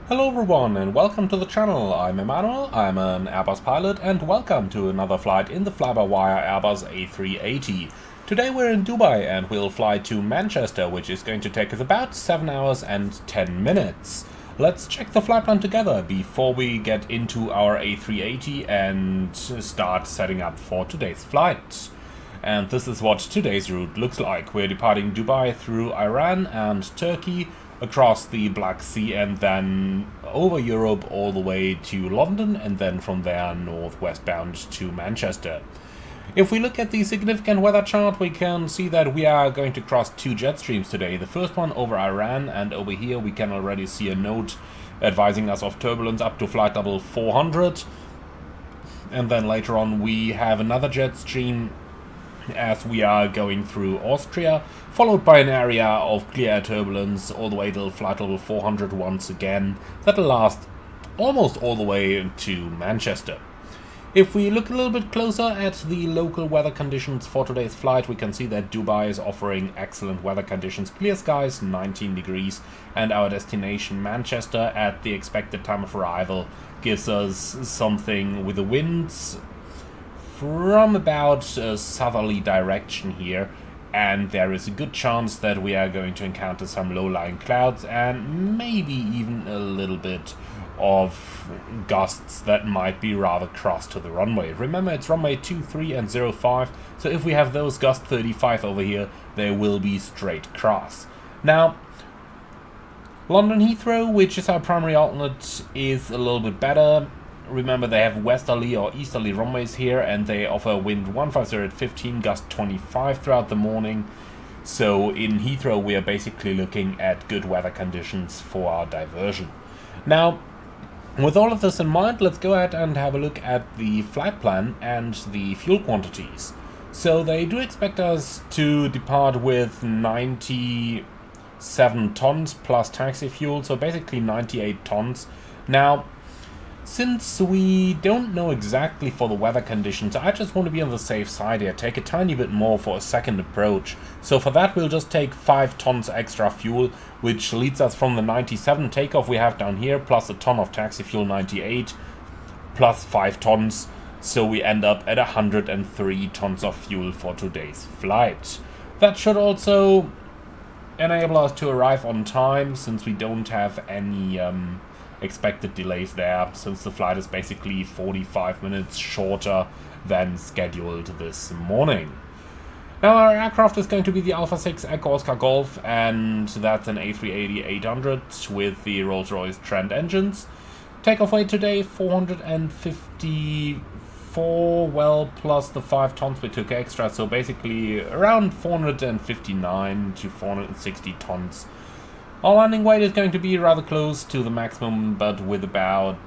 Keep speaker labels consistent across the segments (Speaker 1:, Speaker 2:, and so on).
Speaker 1: Hello everyone and welcome to the channel. I'm Emmanuel, I'm an Airbus pilot, and welcome to another flight in the fly-by-wire Airbus A380. Today we're in Dubai and we'll fly to Manchester, which is going to take us about 7 hours and 10 minutes. Let's check the flight plan together before we get into our A380 and start setting up for today's flight. And this is what today's route looks like. We're departing Dubai through Iran and Turkey, across the Black Sea, and then over Europe all the way to London, and then from there northwestbound to Manchester. If we look at the significant weather chart, we can see that we are going to cross two jet streams today. The first one over Iran, and over here we can already see a note advising us of turbulence up to flight level 400. And then later on we have another jet stream as we are going through Austria, followed by an area of clear air turbulence all the way till flight level 400 once again. That'll last almost all the way to Manchester. If we look a little bit closer at the local weather conditions for today's flight, we can see that Dubai is offering excellent weather conditions. Clear skies, 19 degrees, and our destination Manchester at the expected time of arrival gives us something with the winds from about a southerly direction here, and there is a good chance that we are going to encounter some low-lying clouds and maybe even a little bit of gusts that might be rather cross to the runway. Remember, it's runway 23 and 05, so if we have those gust 35 over here, they will be straight cross. Now, London Heathrow, which is our primary alternate, is a little bit better. Remember, they have westerly or easterly runways here, and they offer wind 150 at 15, gust 25 throughout the morning. So in Heathrow we are basically looking at good weather conditions for our diversion. Now, with all of this in mind, let's go ahead and have a look at the flight plan and the fuel quantities. So they do expect us to depart with 97 tons plus taxi fuel, so basically 98 tons. Now, since we don't know exactly for the weather conditions, I just want to be on the safe side here, take a tiny bit more for a second approach. So for that we'll just take 5 tons extra fuel, which leads us from the 97 takeoff we have down here, plus a ton of taxi fuel, 98, plus 5 tons. So we end up at 103 tons of fuel for today's flight. That should also enable us to arrive on time, since we don't have any expected delays there, since the flight is basically 45 minutes shorter than scheduled this morning. Now, our aircraft is going to be the Alpha 6 Echo Oscar Golf, and that's an A380-800 with the Rolls-Royce Trent engines. Takeoff weight today 454, well, plus the 5 tons we took extra, so basically around 459 to 460 tons. Our landing weight is going to be rather close to the maximum, but with about,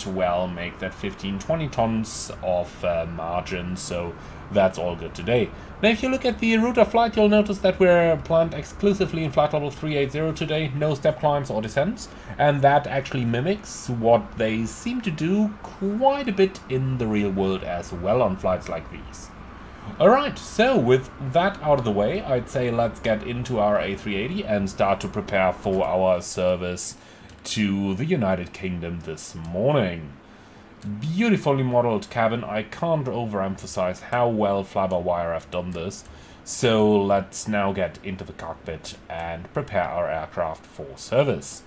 Speaker 1: well, make that 15-20 tons of margin, so that's all good today. Now, if you look at the route of flight, you'll notice that we're planned exclusively in flight level 380 today, no step climbs or descents, and that actually mimics what they seem to do quite a bit in the real world as well on flights like these. Alright, so with that out of the way, I'd say let's get into our A380 and start to prepare for our service to the United Kingdom this morning. Beautifully modeled cabin, I can't overemphasize how well fly-by-wire have done this. So let's now get into the cockpit and prepare our aircraft for service.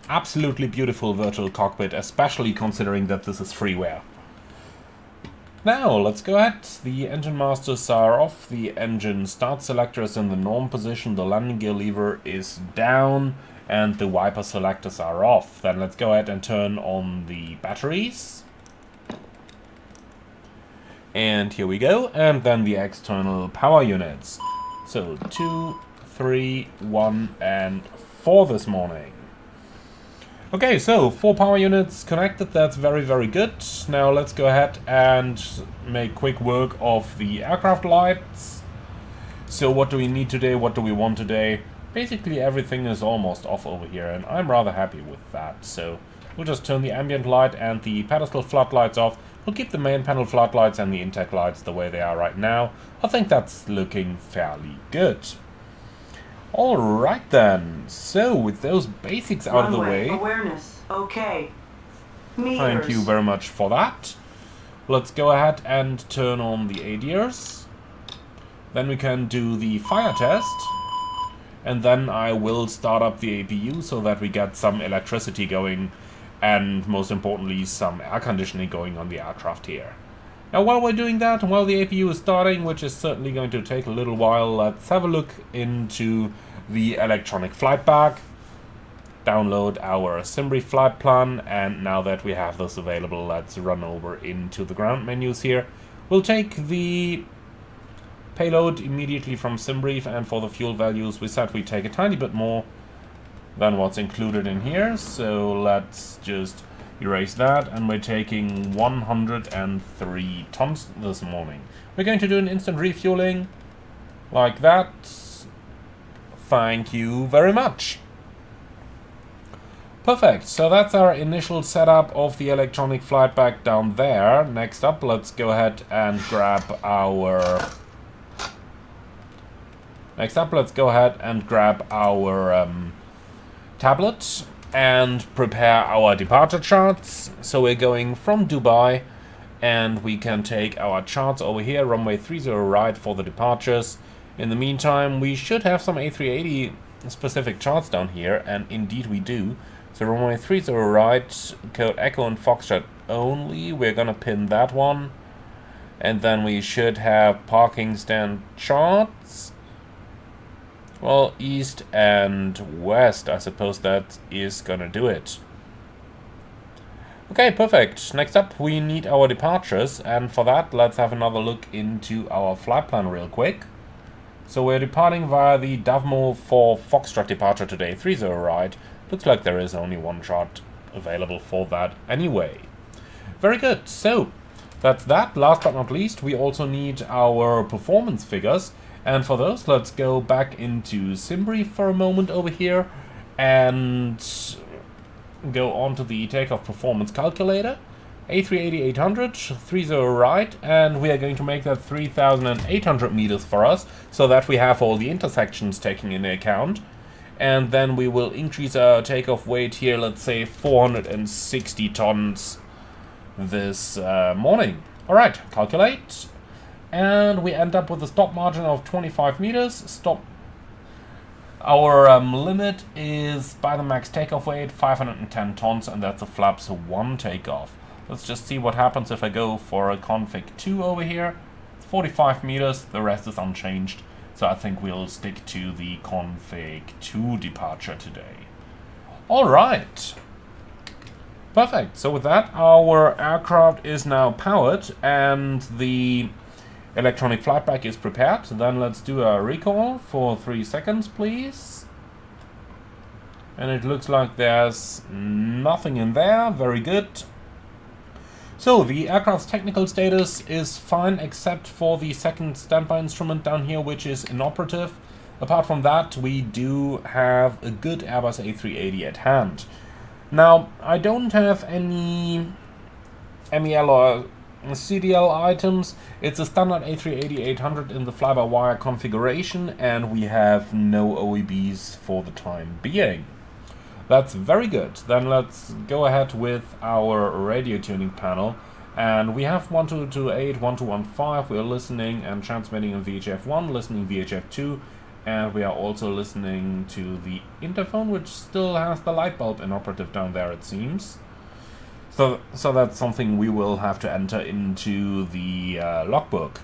Speaker 1: Absolutely beautiful virtual cockpit, especially considering that this is freeware. Now, let's go ahead. The engine masters are off, the engine start selector is in the norm position, the landing gear lever is down, and the wiper selectors are off. Then let's go ahead and turn on the batteries. And here we go, and then the external power units. So 2, 3, 1, and 4 this morning. Okay, so 4 power units connected, that's very, very good. Now let's go ahead and make quick work of the aircraft lights. So what do we need today, what do we want today? Basically everything is almost off over here, and I'm rather happy with that. So we'll just turn the ambient light and the pedestal floodlights off. We'll keep the main panel floodlights and the intake lights the way they are right now. I think that's looking fairly good. Alright then, so with those basics out of the way,
Speaker 2: awareness, okay. Meters.
Speaker 1: Thank you very much for that. Let's go ahead and turn on the ADRs. Then we can do the fire test. And then I will start up the APU so that we get some electricity going and most importantly some air conditioning going on the aircraft here. Now while we're doing that, while the APU is starting, which is certainly going to take a little while, let's have a look into the electronic flight bag, download our Simbrief flight plan, and now that we have this available, let's run over into the ground menus here. We'll take the payload immediately from Simbrief, and for the fuel values we said we take a tiny bit more than what's included in here, so let's just erase that, and we're taking 103 tons this morning. We're going to do an instant refueling like that. Thank you very much. Perfect, so that's our initial setup of the electronic flight bag down there. Next up, let's go ahead and grab our tablet and prepare our departure charts. So we're going from Dubai, and we can take our charts over here, runway 30 right for the departures. In the meantime, we should have some A380 specific charts down here, and indeed we do. So runway 30 right, code Echo and Foxtrot only, we're gonna pin that one. And then we should have parking stand charts. Well, east and west, I suppose that is gonna do it. Okay, perfect. Next up, we need our departures, and for that, let's have another look into our flight plan real quick. So we're departing via the Davmo for Foxtrot departure today, 30 right. Looks like there is only one chart available for that anyway. Very good, so that's that. Last but not least, we also need our performance figures. And for those, let's go back into Simbrief for a moment over here and go on to the Takeoff performance calculator. A380-800, 30 right, and we are going to make that 3,800 meters for us, so that we have all the intersections taken into account. And then we will increase our takeoff weight here, let's say 460 tons this morning. Alright, calculate. And we end up with a stop margin of 25 meters. Stop. Our limit is by the max takeoff weight, 510 tons, and that's a flaps 1 takeoff. Let's just see what happens if I go for a config 2 over here. 45 meters, the rest is unchanged. So I think we'll stick to the config 2 departure today. Alright. Perfect. So with that, our aircraft is now powered and the electronic flight bag is prepared. Then let's do a recall for 3 seconds, please. And it looks like there's nothing in there. Very good. So the aircraft's technical status is fine, except for the second standby instrument down here, which is inoperative. Apart from that, we do have a good Airbus A380 at hand. Now, I don't have any MEL or CDL items. It's a standard A380-800 in the fly-by-wire configuration, and we have no OEBs for the time being. That's very good. Then let's go ahead with our radio tuning panel. And we have 1228, 1215. We are listening and transmitting in VHF 1, listening VHF 2, and we are also listening to the interphone, which still has the light bulb inoperative down there, it seems. So that's something we will have to enter into the logbook.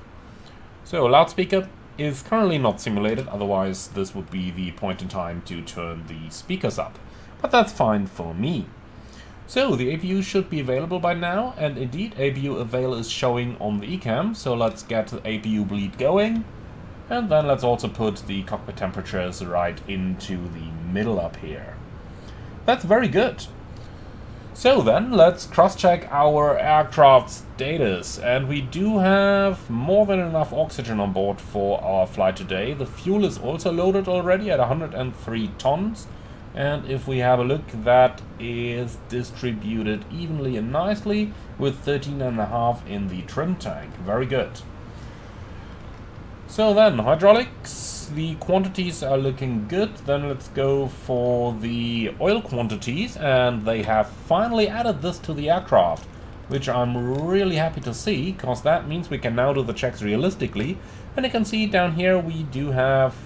Speaker 1: So loudspeaker is currently not simulated, otherwise this would be the point in time to turn the speakers up. But that's fine for me. So the APU should be available by now, and indeed APU avail is showing on the eCam, so let's get the APU bleed going. And then let's also put the cockpit temperatures right into the middle up here. That's very good. So then, let's cross-check our aircraft status. And we do have more than enough oxygen on board for our flight today. The fuel is also loaded already at 103 tons. And if we have a look, that is distributed evenly and nicely with 13.5 in the trim tank. Very good. So then, hydraulics, the quantities are looking good. Then let's go for the oil quantities, and they have finally added this to the aircraft, which I'm really happy to see, because that means we can now do the checks realistically. And you can see down here we do have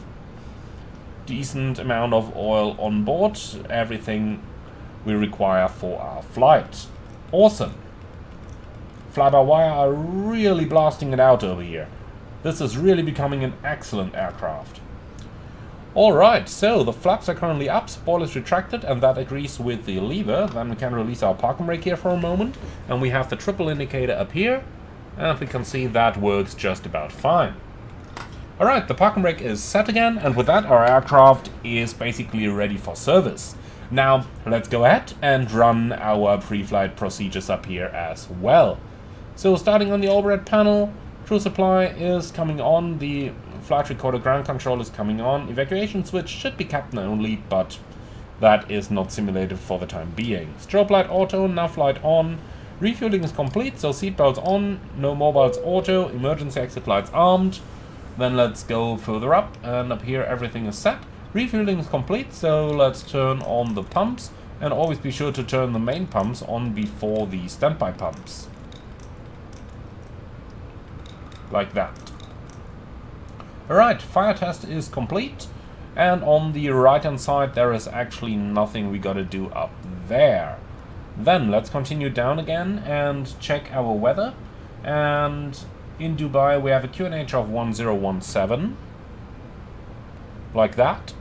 Speaker 1: decent amount of oil on board, everything we require for our flight. Awesome. Fly-by-wire are really blasting it out over here. This is really becoming an excellent aircraft. Alright, so the flaps are currently up, spoilers retracted, and that agrees with the lever. Then we can release our parking brake here for a moment, and we have the triple indicator up here, and we can see that works just about fine. Alright, the parking brake is set again, and with that our aircraft is basically ready for service. Now, let's go ahead and run our pre-flight procedures up here as well. So starting on the overhead panel, crew supply is coming on, the flight recorder ground control is coming on, evacuation switch should be captain only, but that is not simulated for the time being. Strobe light auto, nav light on, refueling is complete, so seatbelts on, no mobiles auto, emergency exit lights armed. Then let's go further up, and up here everything is set. Refueling is complete, so let's turn on the pumps, and always be sure to turn the main pumps on before the standby pumps. Like that. Alright, fire test is complete, and on the right hand side there is actually nothing we gotta do up there. Then let's continue down again and check our weather, and in Dubai we have a QNH of 1017, like that.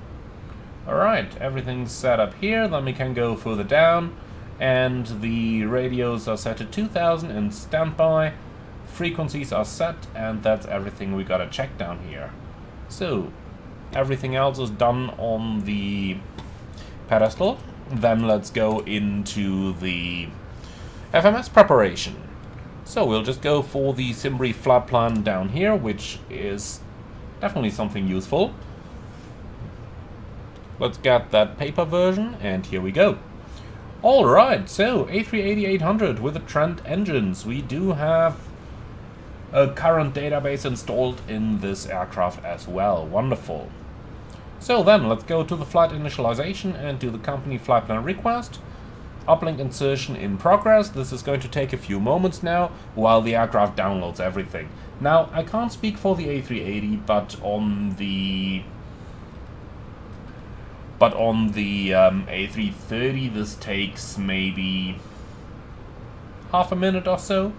Speaker 1: Alright, everything's set up here, then we can go further down, and the radios are set to 2000 and standby. Frequencies are set, and that's everything we gotta check down here. So, everything else is done on the pedestal. Then let's go into the FMS preparation. So we'll just go for the Simbri flight plan down here, which is definitely something useful. Let's get that paper version, and here we go. Alright, so A380-800 with the Trent engines. We do have a current database installed in this aircraft as well. Wonderful. So then, let's go to the flight initialization and do the company flight plan request. Uplink insertion in progress. This is going to take a few moments now, while the aircraft downloads everything. Now, I can't speak for the A380, but on the A330 this takes maybe half a minute or so.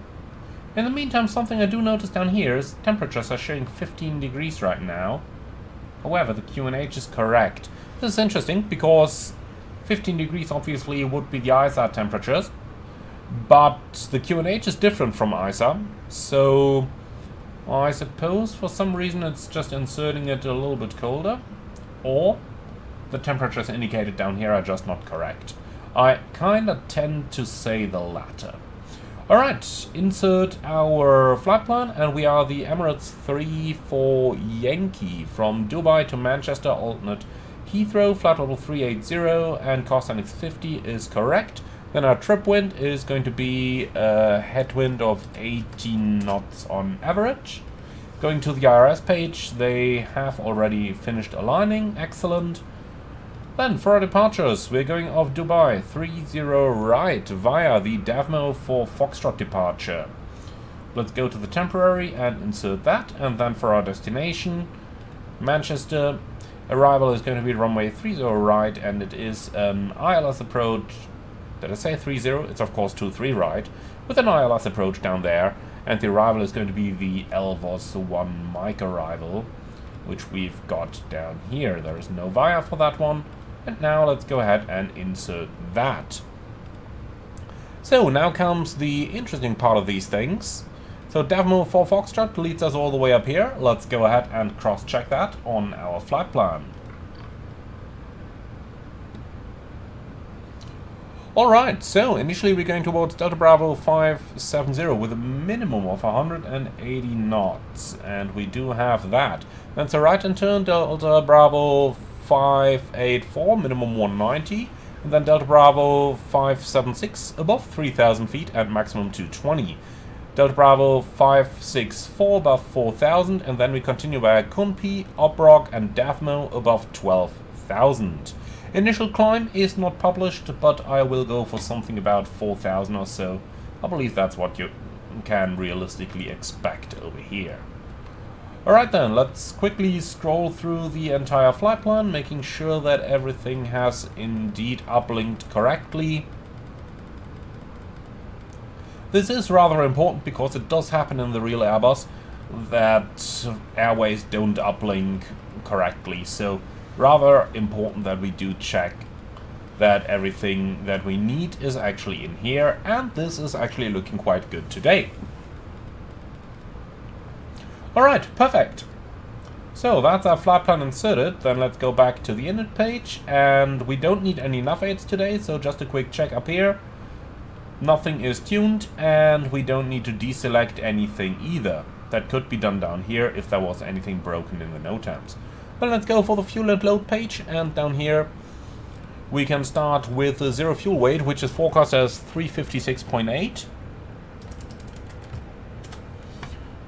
Speaker 1: In the meantime, something I do notice down here is temperatures are showing 15 degrees right now. However, the QNH is correct. This is interesting because 15 degrees obviously would be the ISA temperatures, but the QNH is different from ISA, so I suppose for some reason it's just inserting it a little bit colder, or the temperatures indicated down here are just not correct. I kinda tend to say the latter. Alright, insert our flight plan, and we are the Emirates 3 for Yankee from Dubai to Manchester, alternate Heathrow, flight level 380, and cost NX 50 is correct. Then our trip wind is going to be a headwind of 18 knots on average. Going to the IRS page, they have already finished aligning, excellent. Then for our departures, we're going off Dubai 30 right via the Davmo for Foxtrot departure. Let's go to the temporary and insert that, and then for our destination, Manchester, arrival is going to be runway 30 right, and it is an ILS approach. Did I say 30? It's of course 23 right, with an ILS approach down there, and the arrival is going to be the Elvos 1 mic arrival, which we've got down here. There is no via for that one. And now let's go ahead and insert that. So now comes the interesting part of these things. So Davmo for Foxtrot leads us all the way up here. Let's go ahead and cross-check that on our flight plan. Alright, so initially we're going towards Delta Bravo 570 with a minimum of 180 knots, and we do have that. That's a right-hand turn, Delta Bravo 584, minimum 190, and then Delta Bravo 576 above 3000 feet and maximum 220. Delta Bravo 564 above 4000, and then we continue via Kunpi, Obrok and Davmo above 12,000. Initial climb is not published, but I will go for something about 4000 or so. I believe that's what you can realistically expect over here. Alright then, let's quickly scroll through the entire flight plan, making sure that everything has indeed uplinked correctly. This is rather important because it does happen in the real Airbus that airways don't uplink correctly, so rather important that we do check that everything that we need is actually in here, and this is actually looking quite good today. Alright, perfect. So that's our flight plan inserted. Then let's go back to the init page, and we don't need any nav aids today, so just a quick check up here. Nothing is tuned, and we don't need to deselect anything either. That could be done down here if there was anything broken in the NOTAMs. Then let's go for the fuel and load page, and down here we can start with the zero fuel weight, which is forecast as 356.8.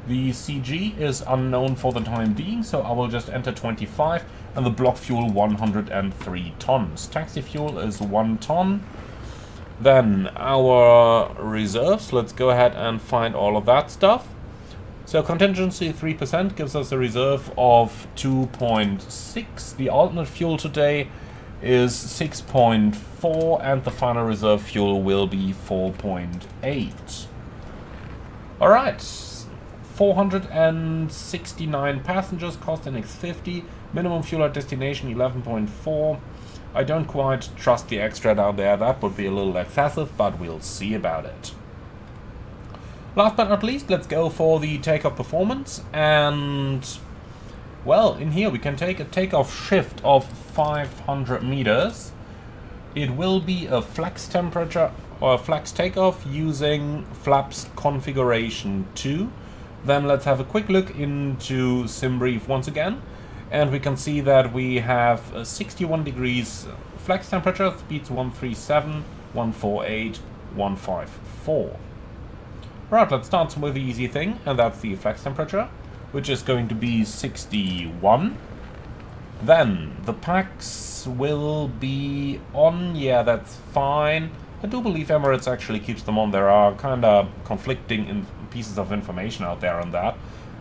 Speaker 1: The CG is unknown for the time being, so I will just enter 25, and the block fuel 103 tons. Taxi fuel is 1 ton. Then our reserves, let's go ahead and find all of that stuff. So contingency 3% gives us a reserve of 2.6. The alternate fuel today is 6.4, and the final reserve fuel will be 4.8. Alright, 469 passengers, cost in X50, minimum fuel at destination 11.4. I don't quite trust the extra down there, that would be a little excessive, but we'll see about it. Last but not least, let's go for the takeoff performance, and well, in here we can take a takeoff shift of 500 meters. It will be a flex temperature or a flex takeoff using flaps configuration 2. Then let's have a quick look into SimBrief once again, and we can see that we have 61 degrees flex temperature, speeds 137, 148, 154. Right, let's start with the easy thing, and that's the flex temperature, which is going to be 61. Then the packs will be on, yeah, that's fine. I do believe Emirates actually keeps them on. There are kind of conflicting pieces of information out there on that.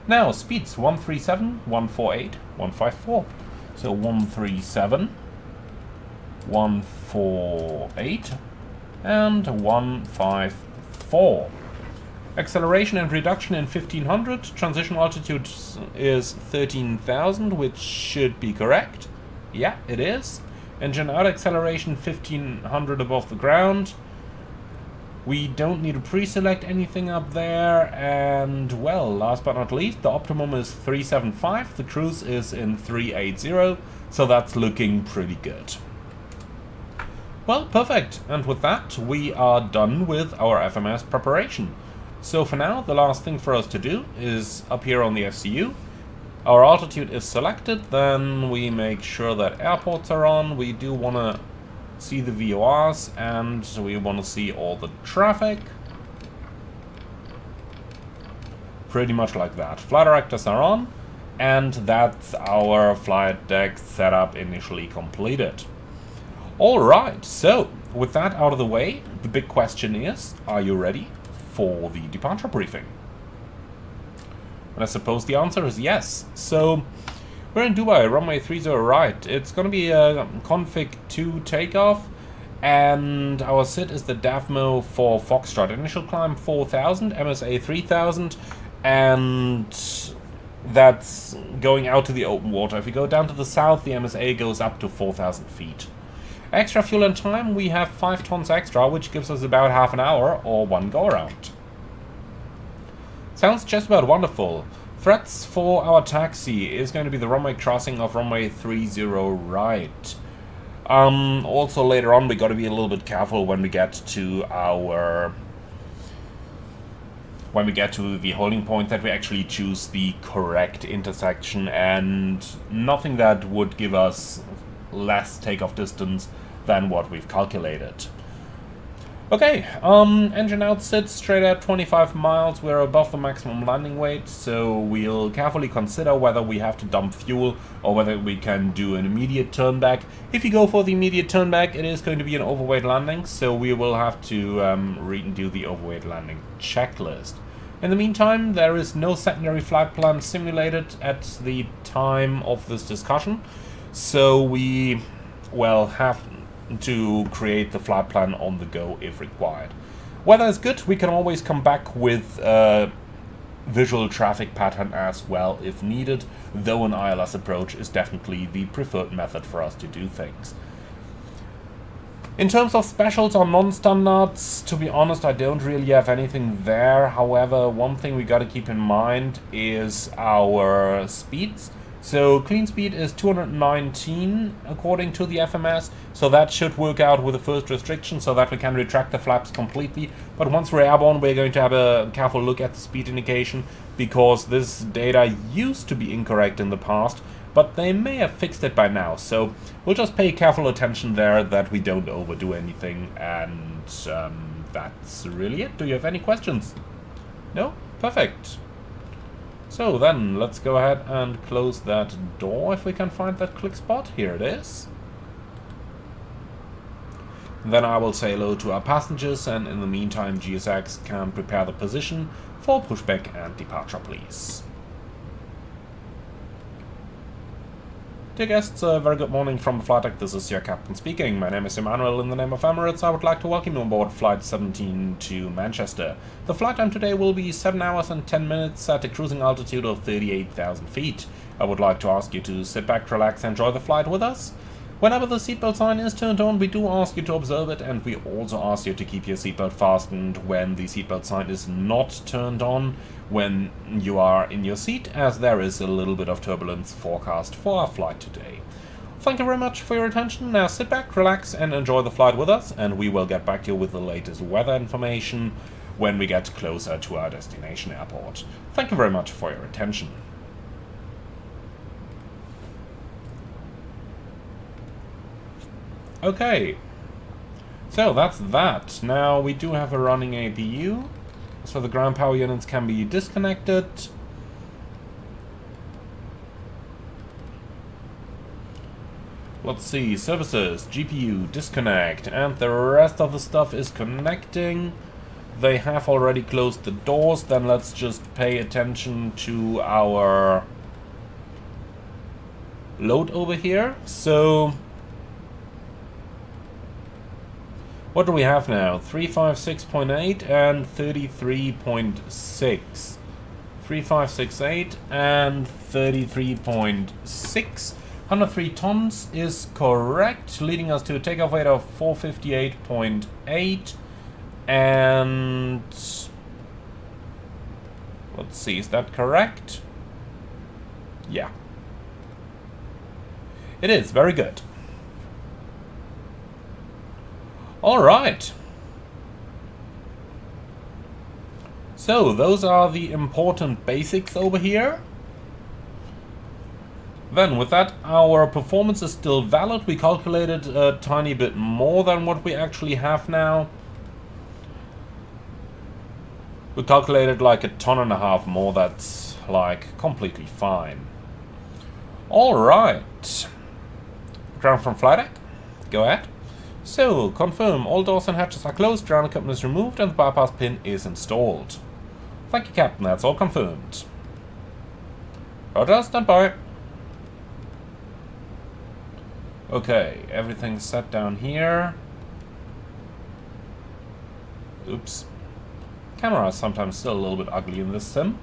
Speaker 1: Now, speeds 137, 148, 154. So 137, 148, and 154. Acceleration and reduction in 1500. Transition altitude is 13,000, which should be correct. Yeah, it is. Engine out acceleration 1500 above the ground. We don't need to pre-select anything up there. And, well, last but not least, the optimum is 375. The cruise is in 380. So that's looking pretty good. Well, perfect. And with that, we are done with our FMS preparation. So for now, the last thing for us to do is up here on the FCU. Our altitude is selected, then we make sure that airports are on. We do want to see the VORs, and we want to see all the traffic. Pretty much like that. Flight directors are on, and that's our flight deck setup initially completed. Alright, so with that out of the way, the big question is, are you ready for the departure briefing? And I suppose the answer is yes. So we're in Dubai, runway 30 right. It's going to be a config 2 takeoff, and our SID is the Davmo for Foxtrot. Initial climb 4000, MSA 3000, and that's going out to the open water. If we go down to the south, the MSA goes up to 4000 feet. Extra fuel and time, we have 5 tons extra, which gives us about half an hour or one go around. Sounds just about wonderful. Threats for our taxi is going to be the runway crossing of runway 30 right. Also later on we got to be a little bit careful when we get to the holding point, that we actually choose the correct intersection and nothing that would give us less takeoff distance than what we've calculated. Okay, engine out sits straight at 25 miles. We're above the maximum landing weight, so we'll carefully consider whether we have to dump fuel or whether we can do an immediate turn back. If you go for the immediate turn back, it is going to be an overweight landing, so we will have to redo the overweight landing checklist. In the meantime, there is no secondary flight plan simulated at the time of this discussion, so we, well, have to create the flight plan on the go if required. Weather is good, we can always come back with a visual traffic pattern as well if needed, though an ILS approach is definitely the preferred method for us to do things. In terms of specials or non-standards, to be honest, I don't really have anything there. However, one thing we gotta keep in mind is our speeds. So clean speed is 219 according to the FMS, so that should work out with the first restriction so that we can retract the flaps completely. But once we're airborne, we're going to have a careful look at the speed indication, because this data used to be incorrect in the past, but they may have fixed it by now. So we'll just pay careful attention there that we don't overdo anything, and that's really it. Do you have any questions? No? Perfect. So then, let's go ahead and close that door if we can find that click spot. Here it is. Then I will say hello to our passengers, and in the meantime GSX can prepare the position for pushback and departure, please. Dear guests, a very good morning from the flight deck. This is your captain speaking. My name is Emmanuel. In the name of Emirates, I would like to welcome you on board Flight 17 to Manchester. The flight time today will be 7 hours and 10 minutes at a cruising altitude of 38,000 feet. I would like to ask you to sit back, relax, and enjoy the flight with us. Whenever the seatbelt sign is turned on, we do ask you to observe it, and we also ask you to keep your seatbelt fastened when the seatbelt sign is not turned on when you are in your seat, as there is a little bit of turbulence forecast for our flight today. Thank you very much for your attention. Now sit back, relax, and enjoy the flight with us, and we will get back to you with the latest weather information when we get closer to our destination airport. Thank you very much for your attention. Okay, so that's that. Now we do have a running APU, so the ground power units can be disconnected. Let's see, services, GPU, disconnect, and the rest of the stuff is connecting. They have already closed the doors. Then let's just pay attention to our load over here. So what do we have now? 356.8 and 33.6. 3568 and 33.6. 103 tons is correct, leading us to a takeoff weight of 458.8. And let's see, is that correct? Yeah. It is, very good. Alright. So, those are the important basics over here. Then, with that, our performance is still valid. We calculated a tiny bit more than what we actually have now. We calculated like 1.5 tons more. That's like completely fine. Alright. Ground from flight deck. Go ahead. So, confirm all doors and hatches are closed, ground equipment is removed, and the bypass pin is installed. Thank you, Captain, that's all confirmed. Roger, stand by. Okay, everything's set down here. Oops. Camera is sometimes still a little bit ugly in this sim.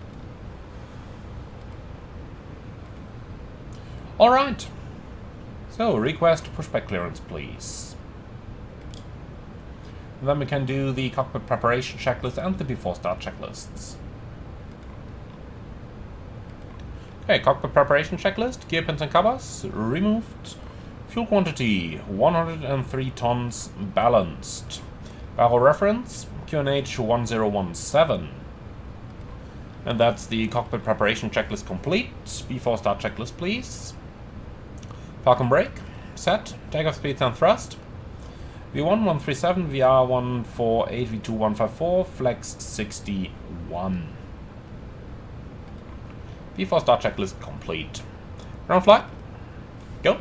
Speaker 1: Alright. So, request pushback clearance, please. Then we can do the cockpit preparation checklist and the before start checklists. Okay, cockpit preparation checklist, gear pins and covers, removed. Fuel quantity, 103 tons balanced. Barrel reference, QNH 1017. And that's the cockpit preparation checklist complete. Before start checklist, please. Park and brake, set, takeoff speeds and thrust. V1-137, VR-148, V2-154, flex 61. V4 start checklist complete. Ground flight. Go.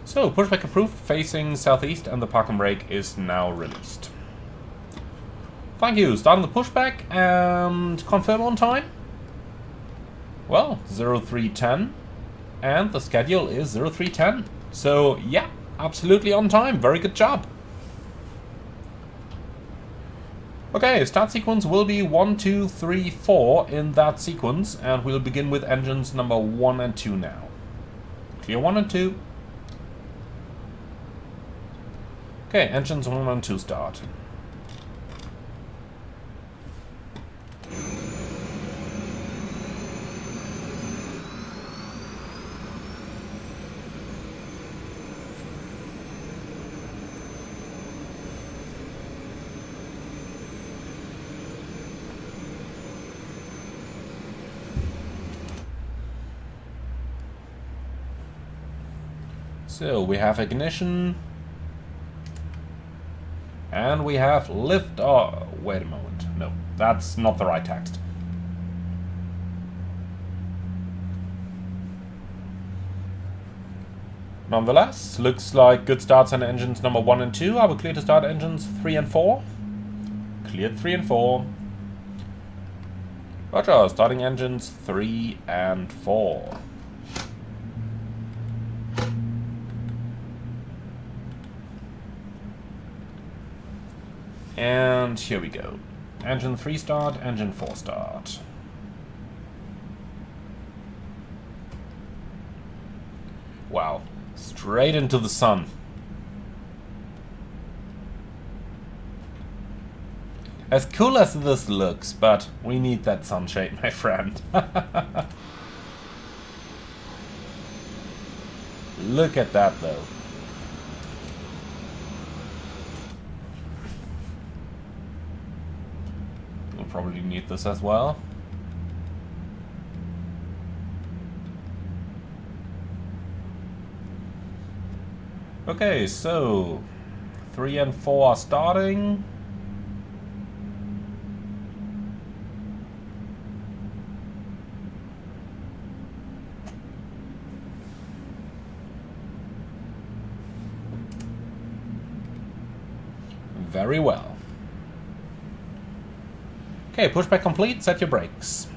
Speaker 1: So, pushback approved, facing southeast, and the parking brake is now released. Thank you. Starting the pushback and confirm on time. Well, 0310, and the schedule is 0310. So, yeah, absolutely on time. Very good job. Okay, start sequence will be 1, 2, 3, 4 in that sequence, and we'll begin with engines number 1 and 2 now. Clear 1 and 2. Okay, engines 1 and 2 start. So we have ignition, and we have lift. Oh, wait a moment. No, that's not the right text. Nonetheless, looks like good starts on engines number 1 and 2. Are we clear to start engines 3 and 4? Cleared 3 and 4. Roger, starting engines 3 and 4. And here we go. Engine 3 start, engine 4 start. Wow, straight into the sun. As cool as this looks, but we need that sunshade, my friend. Look at that though. Probably need this as well. Okay, so 3 and 4 are starting. Very well. Okay, pushback complete, set your brakes.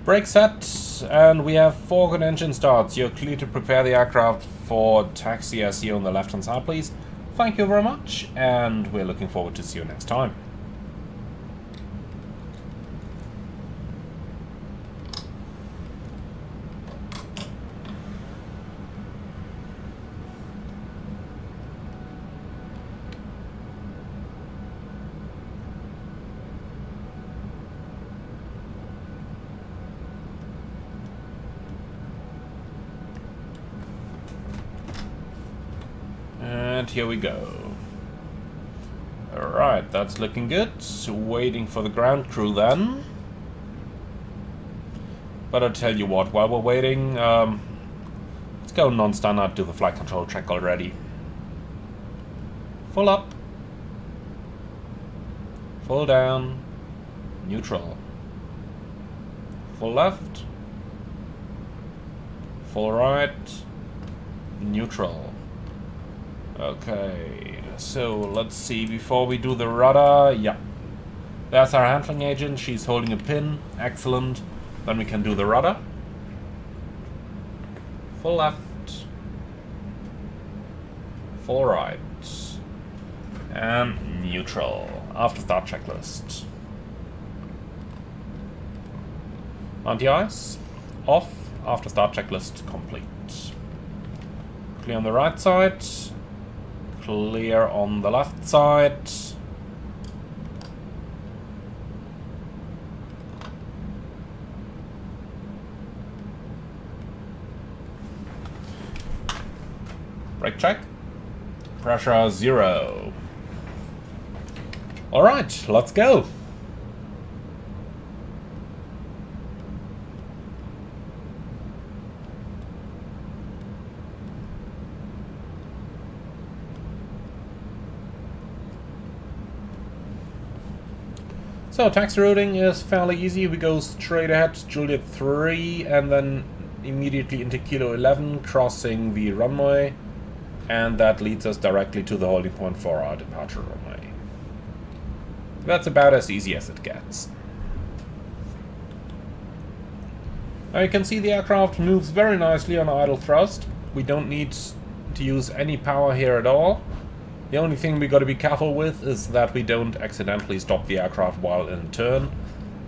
Speaker 1: Brake set, and we have 4 good engine starts. You're clear to prepare the aircraft for taxi as seen on the left hand side, please. Thank you very much, and we're looking forward to see you next time. And here we go. Alright, that's looking good. Waiting for the ground crew then. But I'll tell you what, while we're waiting, let's go non-standard, do the flight control check already. Full up. Full down. Neutral. Full left. Full right. Neutral. Okay, so let's see, before we do the rudder, yeah. There's our handling agent, she's holding a pin, excellent. Then we can do the rudder. Full left. Full right. And neutral, after start checklist. Anti-ice, off, after start checklist complete. Clear on the right side. Clear on the left side. Brake check. Pressure 0. Alright, let's go. So taxi routing is fairly easy. We go straight ahead, Juliet 3, and then immediately into Kilo 11, crossing the runway, and that leads us directly to the holding point for our departure runway. That's about as easy as it gets. Now you can see the aircraft moves very nicely on idle thrust. We don't need to use any power here at all. The only thing we got to be careful with is that we don't accidentally stop the aircraft while in turn,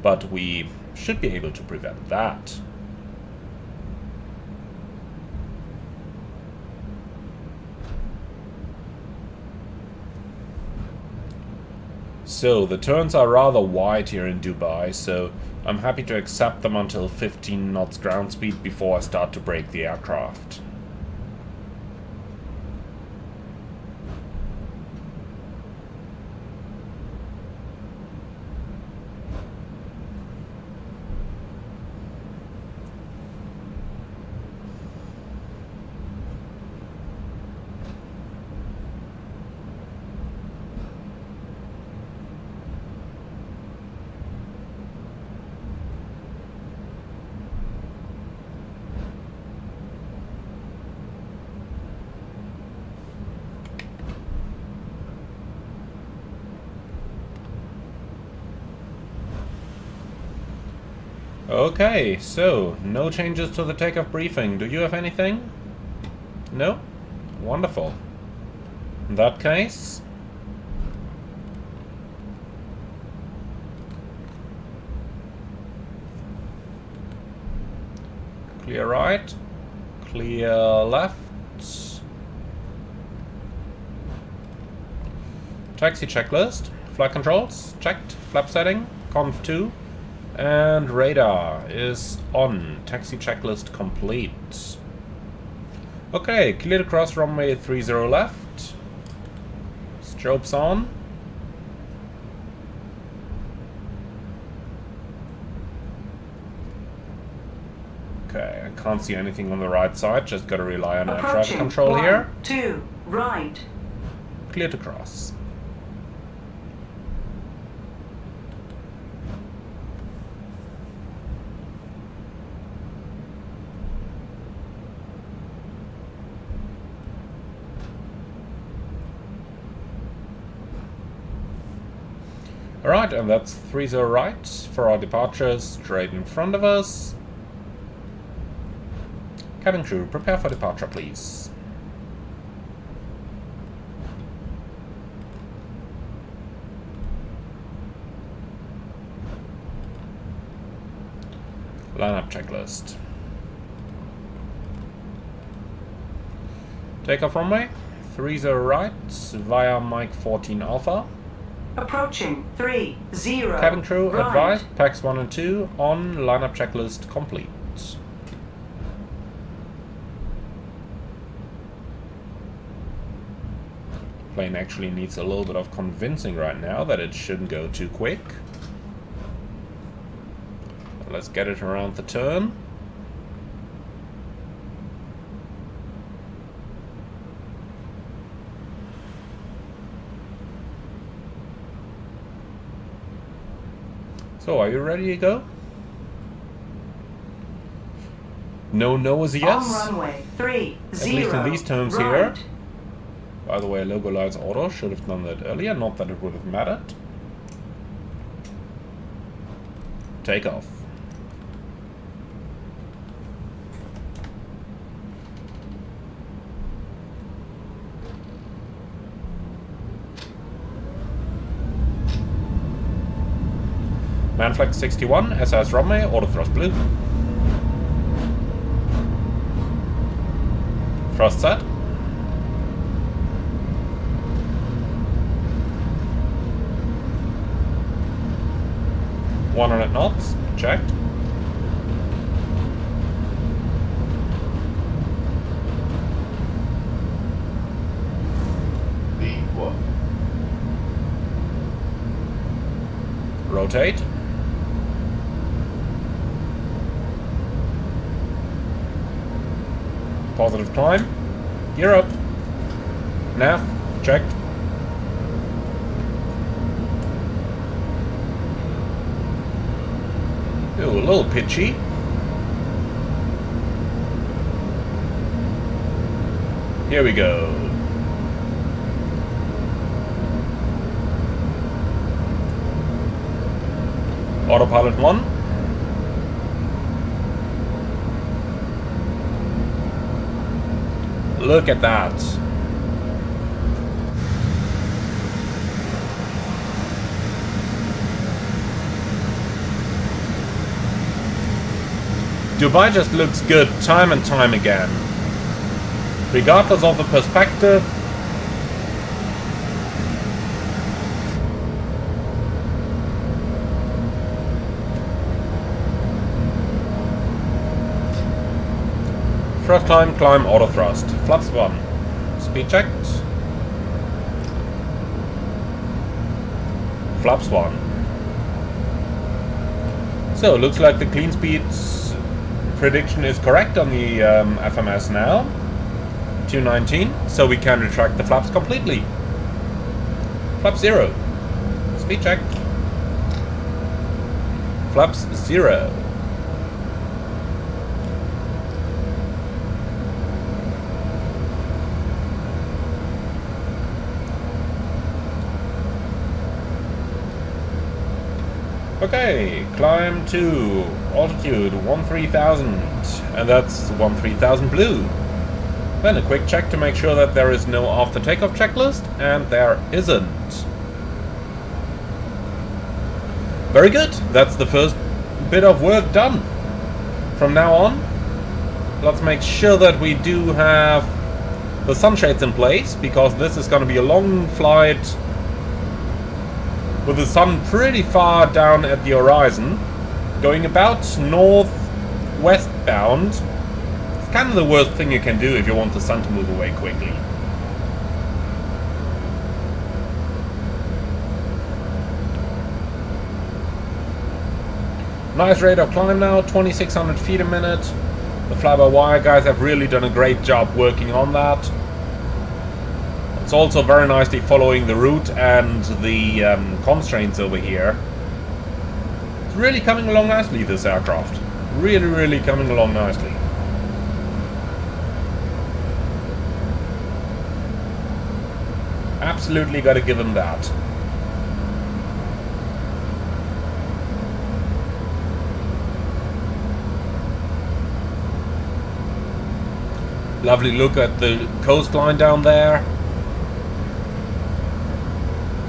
Speaker 1: but we should be able to prevent that. So the turns are rather wide here in Dubai, so I'm happy to accept them until 15 knots ground speed before I start to brake the aircraft. Okay, so no changes to the takeoff briefing. Do you have anything? No? Wonderful. In that case, clear right, clear left. Taxi checklist, flight controls, checked, flap setting, conv 2. And radar is on. Taxi checklist complete. Okay, clear to cross runway 30 left. Strobes on. Okay, I can't see anything on the right side. Just gotta rely on air traffic control
Speaker 2: 1,
Speaker 1: here.
Speaker 2: 2, right.
Speaker 1: Clear to cross. Alright, and that's 30 right for our departure, straight in front of us. Cabin crew, prepare for departure, please. Lineup checklist. Takeoff runway, 30 right via Mike 14 Alpha.
Speaker 2: Approaching 30
Speaker 1: Cabin crew
Speaker 2: right.
Speaker 1: advised, packs 1 and 2 on, lineup checklist complete. Plane actually needs a little bit of convincing right now that it shouldn't go too quick. Let's get it around the turn. So, are you ready to go? No is a yes.
Speaker 2: On runway 30
Speaker 1: At least in these terms
Speaker 2: right.
Speaker 1: here. By the way, logo lights auto. Should have done that earlier. Not that it would have mattered. Takeoff. Manflex 61, SS runway, auto thrust blue. Thrust set. .100 knots, checked.
Speaker 3: V1.
Speaker 1: Rotate. Positive climb. Gear up. Nav, checked. Ooh, a little pitchy. Here we go. Autopilot 1. Look at that. Dubai just looks good time and time again. Regardless of the perspective. Thrust climb, climb, auto thrust. Flaps 1. Speed checked. Flaps 1. So, looks like the clean speeds prediction is correct on the FMS now. 219, so we can retract the flaps completely. Flap 0. Speed check. Flaps 0. Okay, climb to altitude 13,000, and that's 13,000 blue. Then a quick check to make sure that there is no after takeoff checklist, and there isn't. Very good, that's the first bit of work done. From now on, let's make sure that we do have the sunshades in place, because this is going to be a long flight with the sun pretty far down at the horizon, going about northwest bound. It's kind of the worst thing you can do if you want the sun to move away quickly. Nice rate of climb now, 2,600 feet a minute. The fly-by-wire guys have really done a great job working on that. It's also very nicely following the route and the constraints over here. It's really coming along nicely, this aircraft. Really, really coming along nicely. Absolutely gotta give him that. Lovely look at the coastline down there.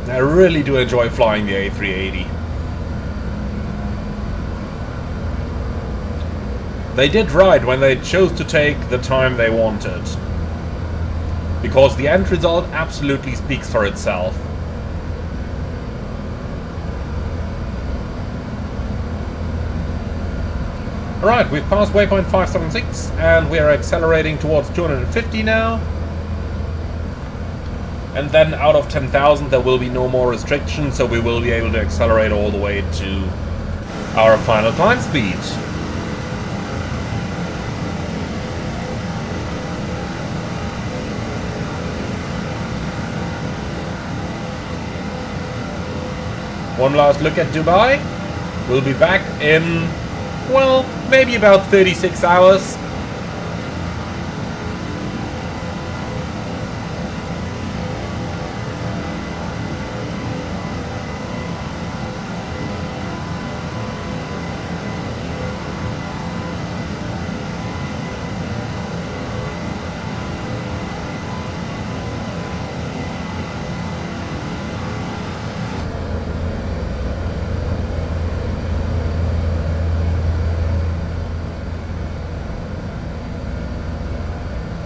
Speaker 1: I really do enjoy flying the A380. They did right when they chose to take the time they wanted, because the end result absolutely speaks for itself. Alright, we've passed waypoint 576 and we are accelerating towards 250 now. And then out of 10,000 there will be no more restrictions, so we will be able to accelerate all the way to our final climb speed. One last look at Dubai. We'll be back in, well, maybe about 36 hours.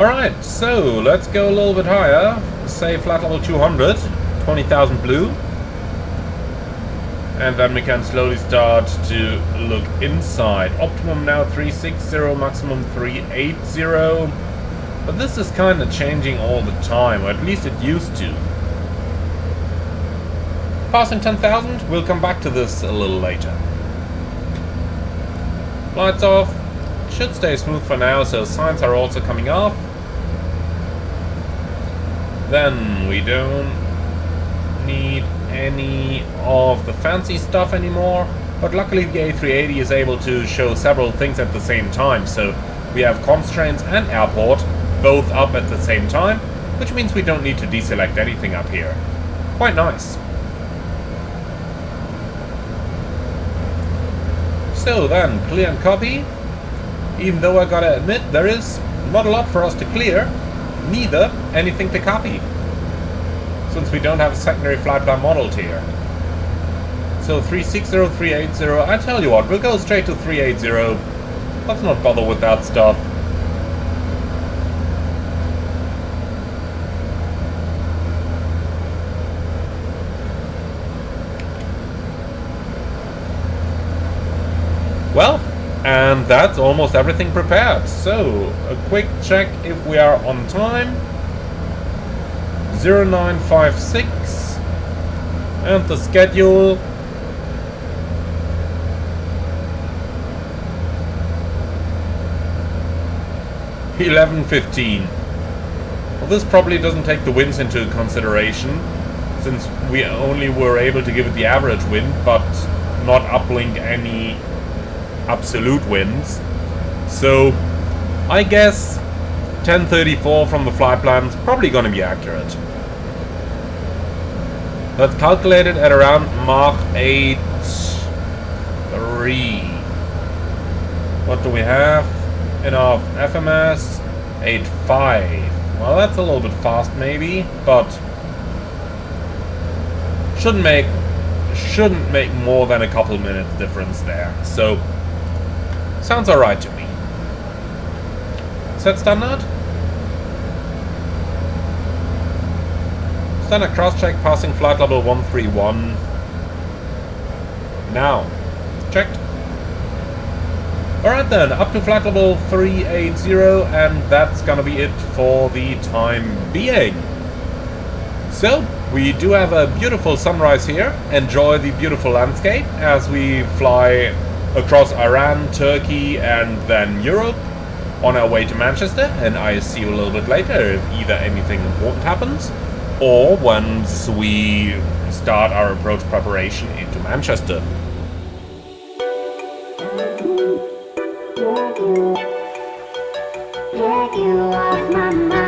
Speaker 1: Alright, so let's go a little bit higher, say flat level 200, 20,000 blue. And then we can slowly start to look inside. Optimum now 360, maximum 380. But this is kind of changing all the time, or at least it used to. Passing 10,000, we'll come back to this a little later. Lights off. Should stay smooth for now, so signs are also coming off. Then we don't need any of the fancy stuff anymore. But luckily the A380 is able to show several things at the same time, so we have constraints and airport both up at the same time, which means we don't need to deselect anything up here. Quite nice. So then, clear and copy. Even though I gotta admit, there is not a lot for us to clear, neither anything to copy, since we don't have a secondary flight plan modeled here. So 360, 380, I tell you what, we'll go straight to 380. Let's not bother with that stuff. Well, and that's almost everything prepared. So, a quick check if we are on time. 0956. And the schedule. (11:15). Well, this probably doesn't take the winds into consideration, since we only were able to give it the average wind, but not uplink any absolute winds. So I guess 1034 from the flight plan is probably going to be accurate. Let's calculate it at around Mach 8.3. What do we have in our FMS? 8.5. Well, that's a little bit fast maybe, but shouldn't make more than a couple minutes difference there. So sounds alright to me. Set standard. Standard cross-check passing flight level 131. Now, checked. Alright then, up to flight level 380, and that's gonna be it for the time being. So, we do have a beautiful sunrise here. Enjoy the beautiful landscape as we fly across Iran, Turkey, and then Europe on our way to Manchester, and I see you a little bit later if either anything important happens or once we start our approach preparation into Manchester.
Speaker 3: Get you off my mind.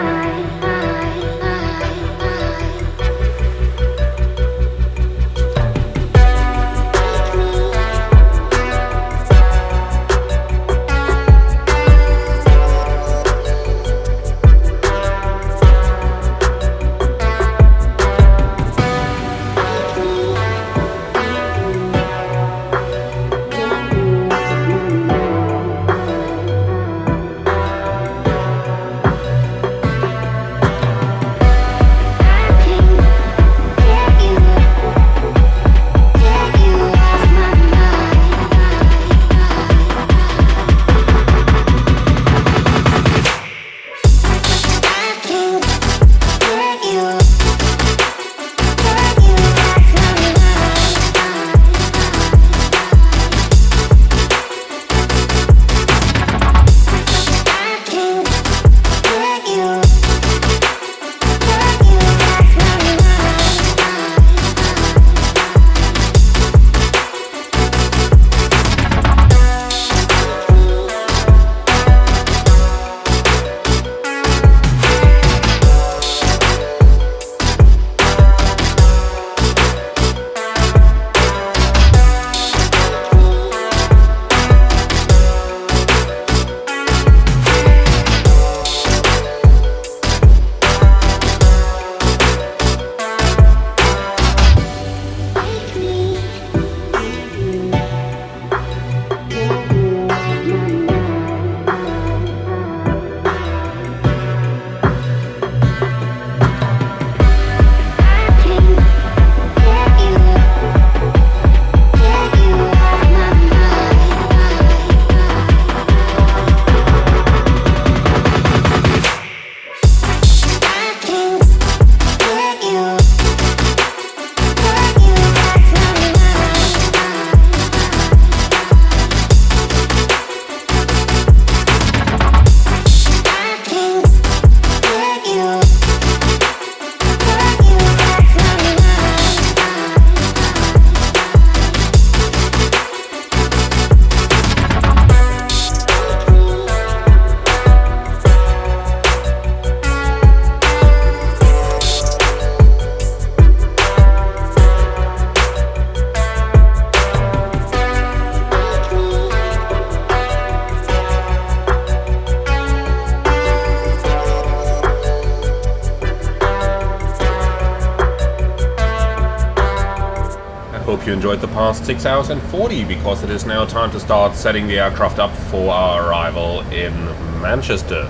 Speaker 1: Hope you enjoyed the past 6 hours and 40, because it is now time to start setting the aircraft up for our arrival in Manchester.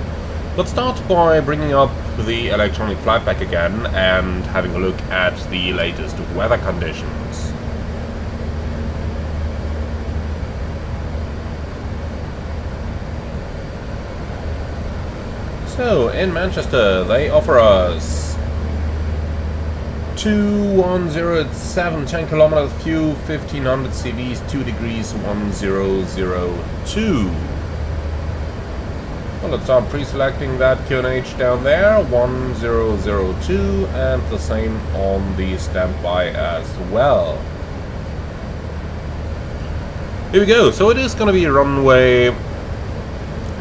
Speaker 1: Let's start by bringing up the electronic flight pack again and having a look at the latest weather conditions. So, in Manchester, they offer us 2107, 10 kilometers, few 1500 CVs, 2 degrees, 1002. Well, let's start pre-selecting that QNH down there, 1002, and the same on the standby as well. Here we go. So it is going to be runway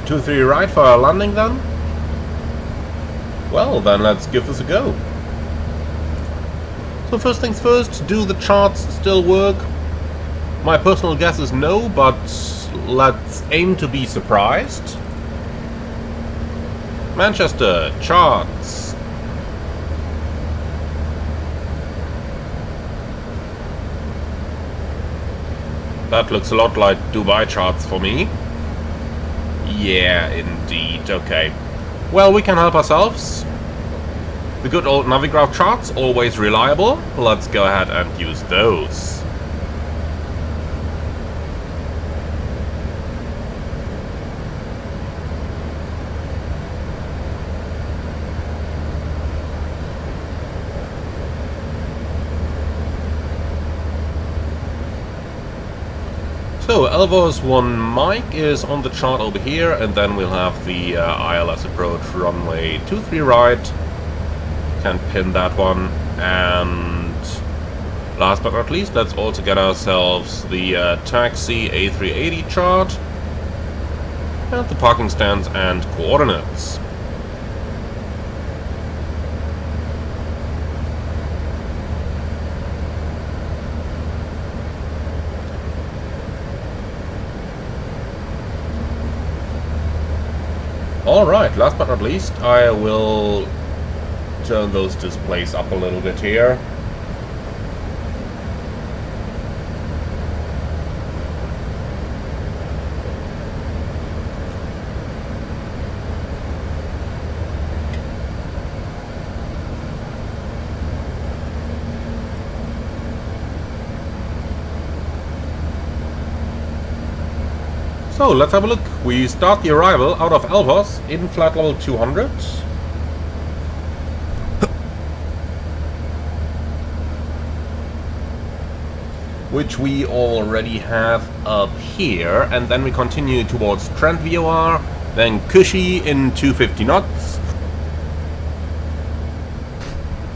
Speaker 1: 23 right for our landing then. Well, then let's give this a go. So first things first, do the charts still work? My personal guess is no, but let's aim to be surprised. Manchester, charts. That looks a lot like Dubai charts for me. Yeah, indeed, okay. Well, we can help ourselves. The good old Navigraph charts, always reliable. Let's go ahead and use those. So, Elvos 1 Mike is on the chart over here, and then we'll have the ILS approach runway 23 right. Can pin that one, and last but not least, let's also get ourselves the taxi A380 chart, and the parking stands and coordinates. Alright, last but not least, I will turn those displays up a little bit here. So let's have a look. We start the arrival out of Elvos in flight level 200. Which we already have up here, and then we continue towards Trent VOR, then Cushy in 250 knots,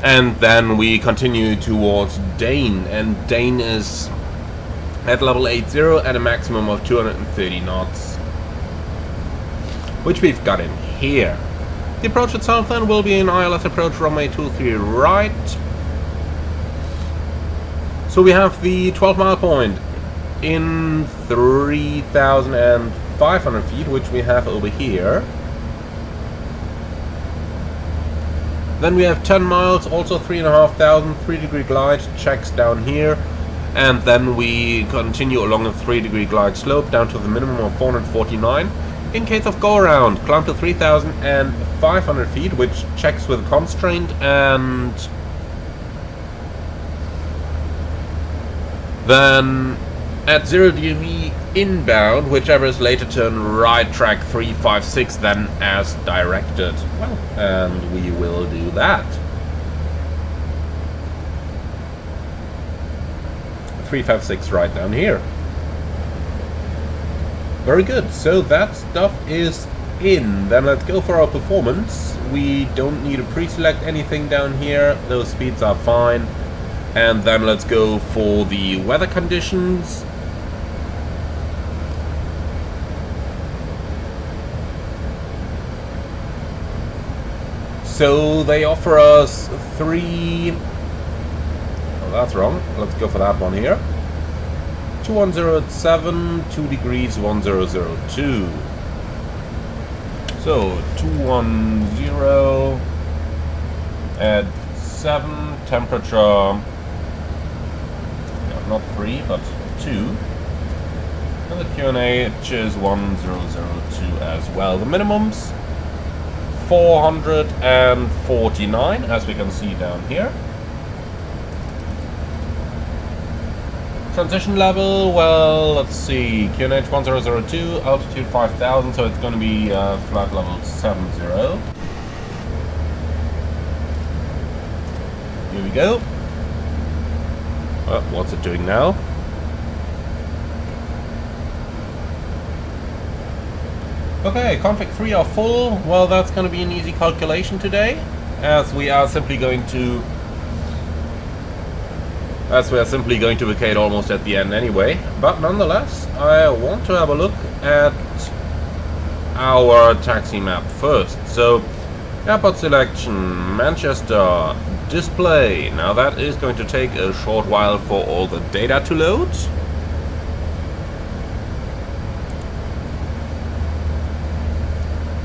Speaker 1: and then we continue towards Dane, and Dane is at level 80 at a maximum of 230 knots, which we've got in here. The approach itself then will be an ILS approach runway 23 right. So we have the 12-mile point in 3,500 feet, which we have over here. Then we have 10 miles, also 3,500, 3-degree glide, checks down here. And then we continue along a 3-degree glide slope down to the minimum of 449. In case of go-around, climb to 3,500 feet, which checks with constraint, and then at 0 dB inbound, whichever is later turn right track 356, then as directed. Well, and we will do that. 356 right down here. Very good, so that stuff is in. Then let's go for our performance. We don't need to pre-select anything down here, those speeds are fine. And then let's go for the weather conditions. So they offer us 3... that's wrong. Let's go for that one here. 2107, 2 degrees, 1002. So 210 at 7, temperature not 3, but 2. And the QNH is 1002 as well. The minimums 449, as we can see down here. Transition level, well, let's see, QNH 1002, altitude 5000, so it's going to be flight level 70. Here we go. What's it doing now? Okay, config 3 are full. Well, that's going to be an easy calculation today, as we are simply going to vacate almost at the end anyway. But nonetheless, I want to have a look at our taxi map first. So, airport selection, Manchester, display. Now that is going to take a short while for all the data to load.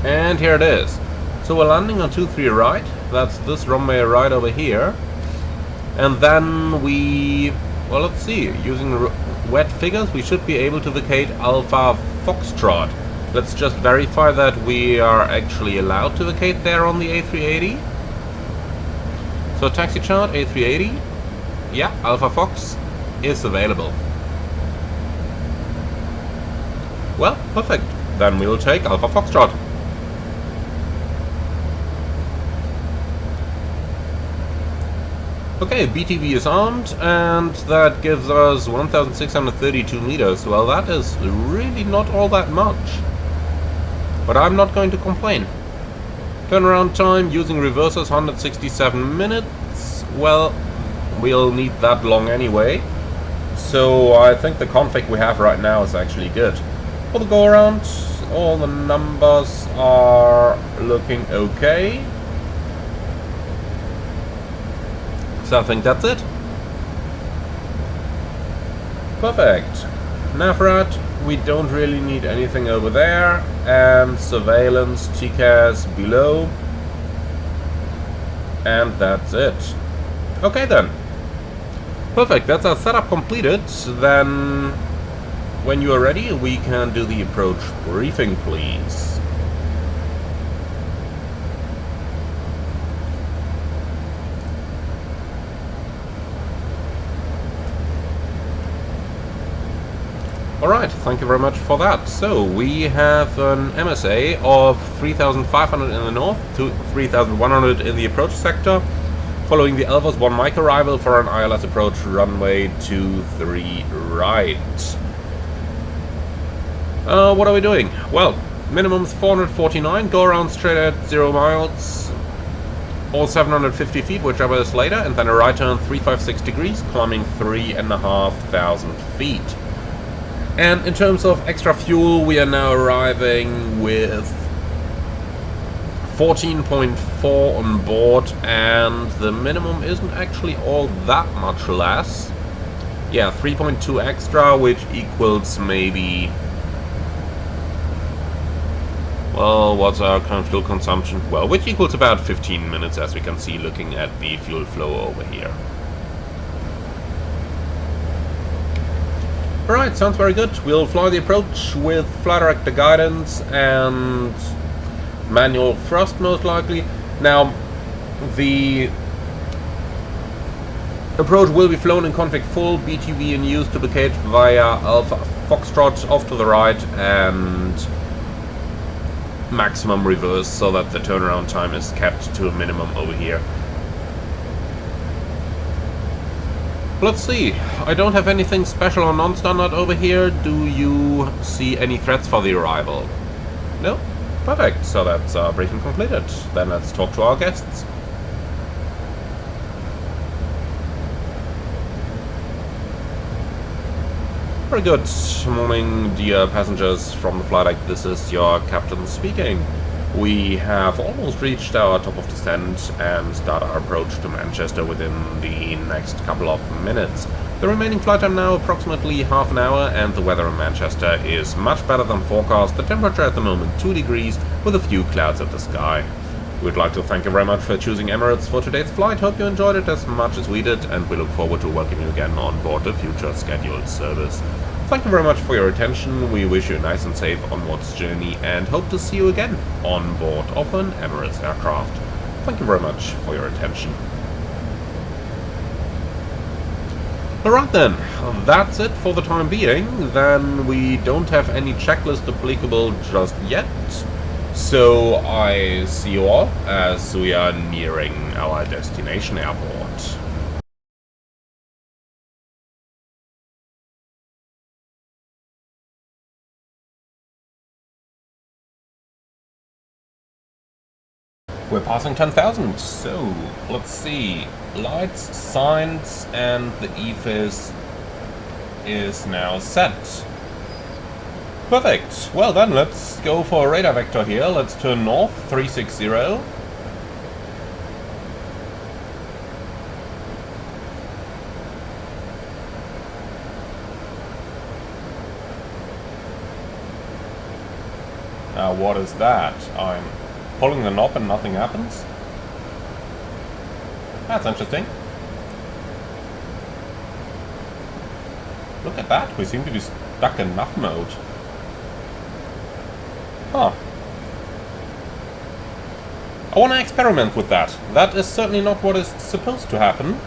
Speaker 1: And here it is. So we're landing on 23 right. That's this runway right over here. And then well, let's see. Using wet figures, we should be able to vacate Alpha Foxtrot. Let's just verify that we are actually allowed to vacate there on the A380. So taxi chart, A380. Yeah, Alpha Fox is available. Well, perfect. Then we'll take Alpha Foxtrot. Okay, BTV is armed, and that gives us 1,632 meters. Well, that is really not all that much. But I'm not going to complain. Turnaround time using reversers 167 minutes. Well, we'll need that long anyway. So I think the config we have right now is actually good. For the go around, all the numbers are looking okay. So I think that's it. Perfect. Navrat, we don't really need anything over there. And surveillance, TCAS below. And that's it. Okay then. Perfect, that's our setup completed. Then, when you are ready, we can do the approach briefing, please. Alright, thank you very much for that. So, we have an MSA of 3,500 in the north to 3,100 in the approach sector, following the Elvas 1 mic arrival for an ILS approach runway 23 right. What are we doing? Well, minimum's 449, go around straight at 0 miles, or 750 feet, whichever is later, and then a right turn 356 degrees, climbing 3,500 feet. And in terms of extra fuel, we are now arriving with 14.4 on board, and the minimum isn't actually all that much less. Yeah, 3.2 extra, which equals maybe... Well, what's our current fuel consumption? Well, which equals about 15 minutes, as we can see looking at the fuel flow over here. Alright, sounds very good. We'll fly the approach with flight director guidance and manual thrust most likely. Now, the approach will be flown in config full, BTV in use to vacate via Alpha Foxtrot off to the right and maximum reverse so that the turnaround time is kept to a minimum over here. Let's see, I don't have anything special or non-standard over here. Do you see any threats for the arrival? No? Perfect, so that's our briefing completed. Then let's talk to our guests. Very good morning, dear passengers from the flight deck. This is your captain speaking. We have almost reached our top of descent and start our approach to Manchester within the next couple of minutes. The remaining flight time now approximately half an hour, and the weather in Manchester is much better than forecast. The temperature at the moment 2 degrees with a few clouds at the sky. We'd like to thank you very much for choosing Emirates for today's flight. Hope you enjoyed it as much as we did, and we look forward to welcoming you again on board the future scheduled service. Thank you very much for your attention. We wish you a nice and safe onwards journey and hope to see you again on board of an Emirates aircraft. Thank you very much for your attention. Alright then, that's it for the time being. Then we don't have any checklist applicable just yet. So I see you all as we are nearing our destination airport. We're passing 10,000, so let's see. Lights, signs, and the EFIS is now set. Perfect. Well then, let's go for a radar vector here. Let's turn north, 360. Now what is that? I'm pulling the knob and nothing happens? That's interesting. Look at that, we seem to be stuck in nav mode. Huh. I want to experiment with that. That is certainly not what is supposed to happen.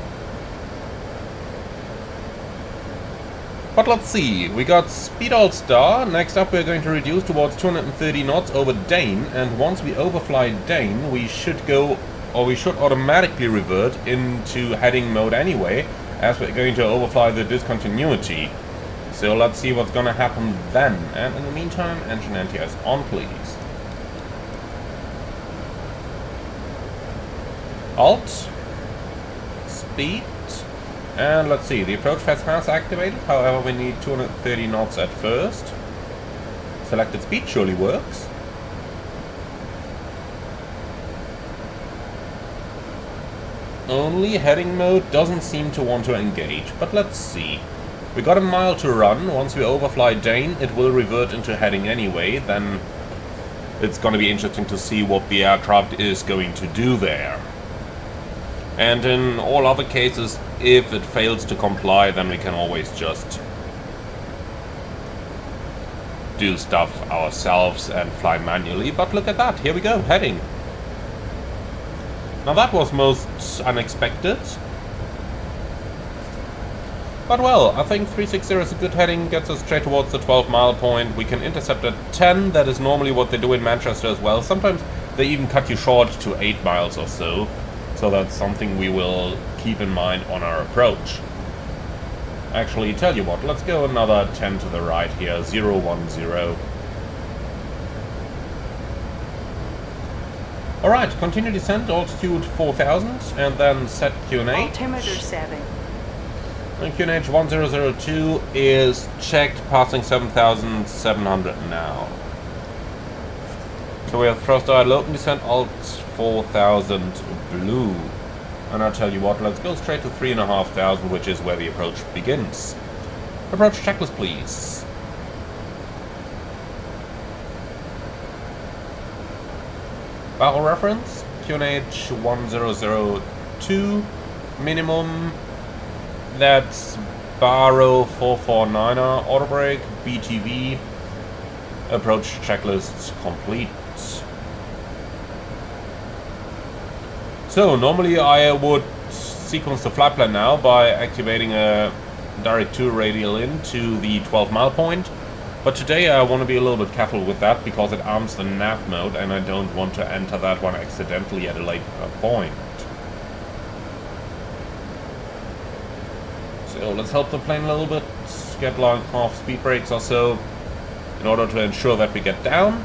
Speaker 1: But let's see, we got speed alt star. Next up we're going to reduce towards 230 knots over Dane, and once we overfly Dane we should go, or we should automatically revert into heading mode anyway, as we're going to overfly the discontinuity. So let's see what's gonna happen then, and in the meantime, engine anti-ice on please. Alt, speed. And let's see, the approach fast has activated, however we need 230 knots at first. Selected speed surely works. Only heading mode doesn't seem to want to engage, but let's see. We got a mile to run. Once we overfly Dane, it will revert into heading anyway, then it's gonna be interesting to see what the aircraft is going to do there. And in all other cases, if it fails to comply, then we can always just do stuff ourselves and fly manually. But look at that, here we go, heading. Now that was most unexpected. But well, I think 360 is a good heading, gets us straight towards the 12-mile point. We can intercept at 10, that is normally what they do in Manchester as well. Sometimes they even cut you short to 8 miles or so. So that's something we will keep in mind on our approach. Actually, tell you what, let's go another 10 to the right here, 010. Alright, continue descent, altitude 4000, and then set QNH.
Speaker 2: Altimeter setting.
Speaker 1: And QNH 1002 is checked, passing 7,700 now. So we have thrust dial load and descent, alt 4000 blue. And I'll tell you what, let's go straight to 3,500, which is where the approach begins. Approach checklist, please. Barrel reference, QNH 1002, minimum, that's Barrow 449er, auto brake, BTV, approach checklist complete. So normally I would sequence the flight plan now by activating a direct 2 radial in to the 12-mile point, but today I want to be a little bit careful with that because it arms the nav mode and I don't want to enter that one accidentally at a later point. So let's help the plane a little bit, get like half speed brakes or so in order to ensure that we get down.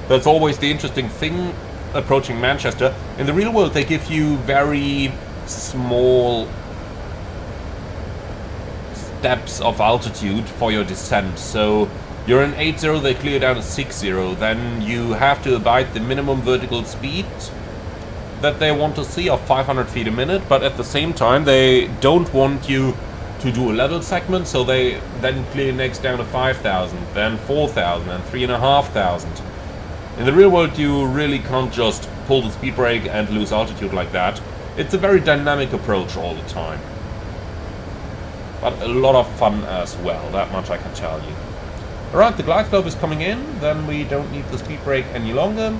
Speaker 1: That's always the interesting thing approaching Manchester. In the real world they give you very small steps of altitude for your descent. So you're in 80, they clear down to 60, then you have to abide the minimum vertical speed that they want to see of 500 feet a minute, but at the same time they don't want you to do a level segment, so they then clear next down to 5,000, then 4,000 and 3,500. In the real world, you really can't just pull the speed brake and lose altitude like that. It's a very dynamic approach all the time. But a lot of fun as well, that much I can tell you. Alright, the glide slope is coming in, then we don't need the speed brake any longer.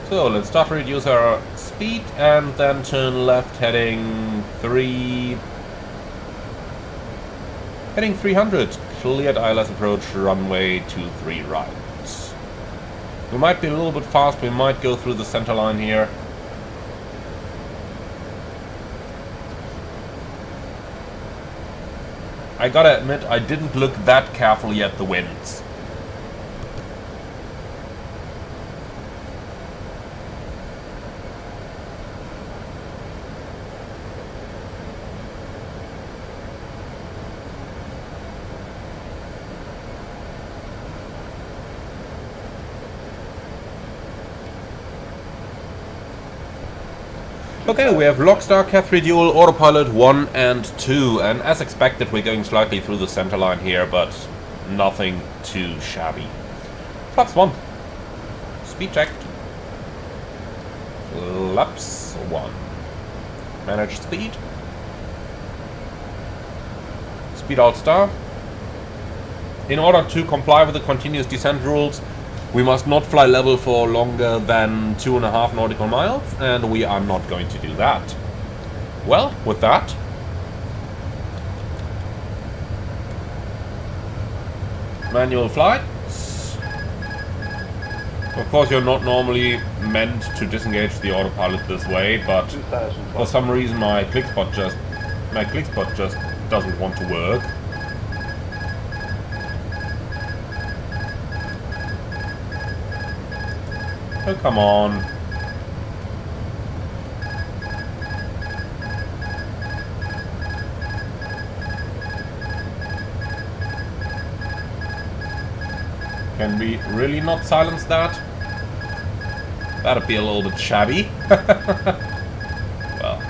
Speaker 1: So let's start to reduce our speed and then turn left heading 300. Cleared ILS approach, runway 23 right. We might be a little bit fast, we might go through the center line here. I gotta admit, I didn't look that carefully at the winds. Okay, we have Lockstar, Cat3 Dual, Autopilot 1 and 2, and as expected we're going slightly through the center line here, but nothing too shabby. Flaps 1. Speed checked. Flaps 1. Managed speed. Speed alt star. In order to comply with the continuous descent rules, we must not fly level for longer than 2.5 nautical miles, and we are not going to do that. Well, with that, manual flights. Of course, you're not normally meant to disengage the autopilot this way, but for some reason my click spot just doesn't want to work. Oh, come on. Can we really not silence that? That'd be a little bit shabby. Well.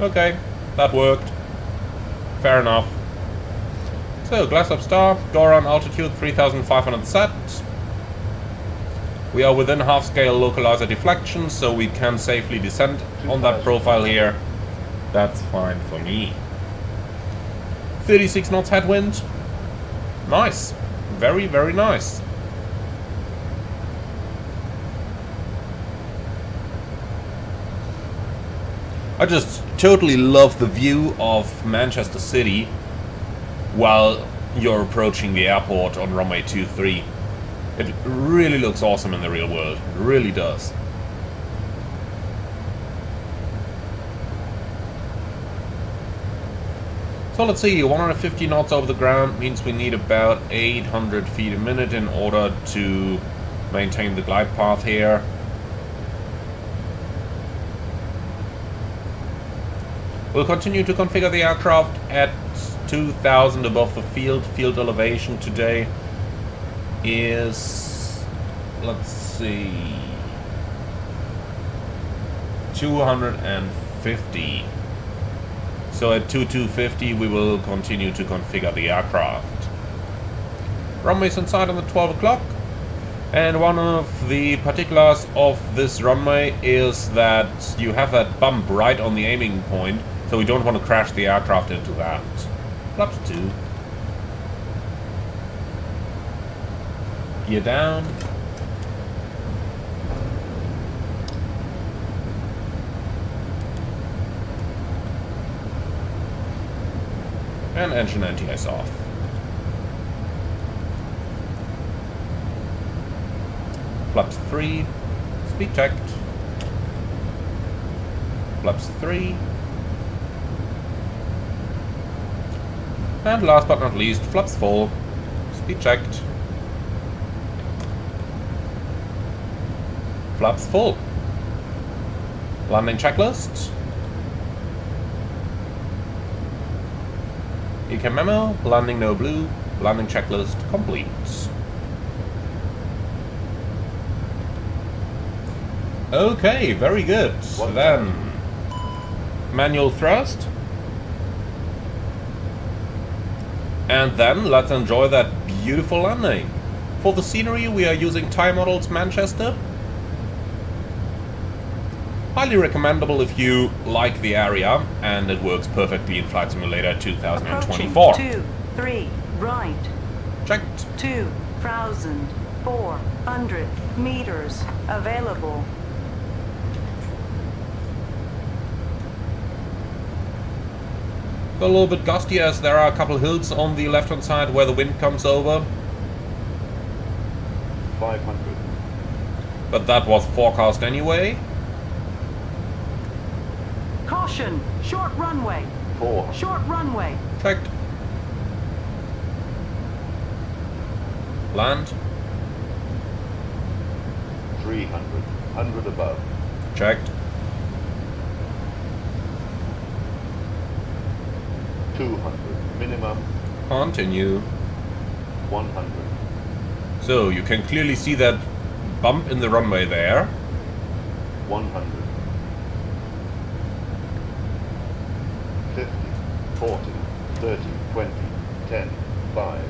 Speaker 1: Okay, that worked. Fair enough. So, glass up star, door on altitude 3500 set. We are within half-scale localizer deflection, so we can safely descend on that profile here. That's fine for me. 36 knots headwind. Nice. Very, very nice. I just totally love the view of Manchester City while you're approaching the airport on runway 23. It really looks awesome in the real world. It really does. So let's see, 150 knots over the ground means we need about 800 feet a minute in order to maintain the glide path here. We'll continue to configure the aircraft at 2,000 above the field. Field elevation today is, let's see, 250. So at 250 we will continue to configure the aircraft. Runway's inside on the 12 o'clock. And one of the particulars of this runway is that you have that bump right on the aiming point, so we don't want to crash the aircraft into that. Flaps 2. Gear down. And engine anti-ice off. Flaps 3. Speed checked. Flaps 3. And last but not least, flaps 4. Speed checked. Flaps full. Landing checklist. ECAM memo, landing no blue, landing checklist complete. Okay, very good. Then, manual thrust. And then let's enjoy that beautiful landing. For the scenery we are using Thai Models Manchester. Highly recommendable if you like the area, and it works perfectly in Flight Simulator 2024.
Speaker 2: Approaching 23 right.
Speaker 1: Checked.
Speaker 2: 2,400 meters available.
Speaker 1: A little bit gusty as there are a couple hills on the left hand side where the wind comes over.
Speaker 4: 500.
Speaker 1: But that was forecast anyway.
Speaker 2: Caution, short runway.
Speaker 4: 400.
Speaker 2: Short runway.
Speaker 1: Checked. Land.
Speaker 4: 300. 100 above.
Speaker 1: Checked.
Speaker 4: 200. Minimum.
Speaker 1: Continue.
Speaker 4: 100.
Speaker 1: So you can clearly see that bump in the runway there.
Speaker 4: 100. 50. 40. 30. 20. 10. 5.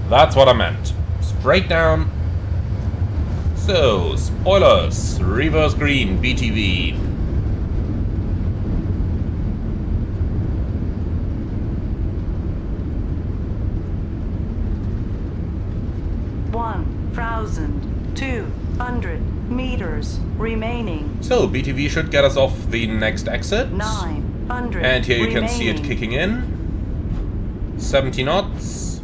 Speaker 1: That's what I meant. Straight down. So, spoilers. Reverse green, BTV.
Speaker 2: One 1,200 meters remaining.
Speaker 1: So, BTV should get us off the next exit.
Speaker 2: 900
Speaker 1: And here you can see it
Speaker 2: remaining.
Speaker 1: kicking in. 70 knots.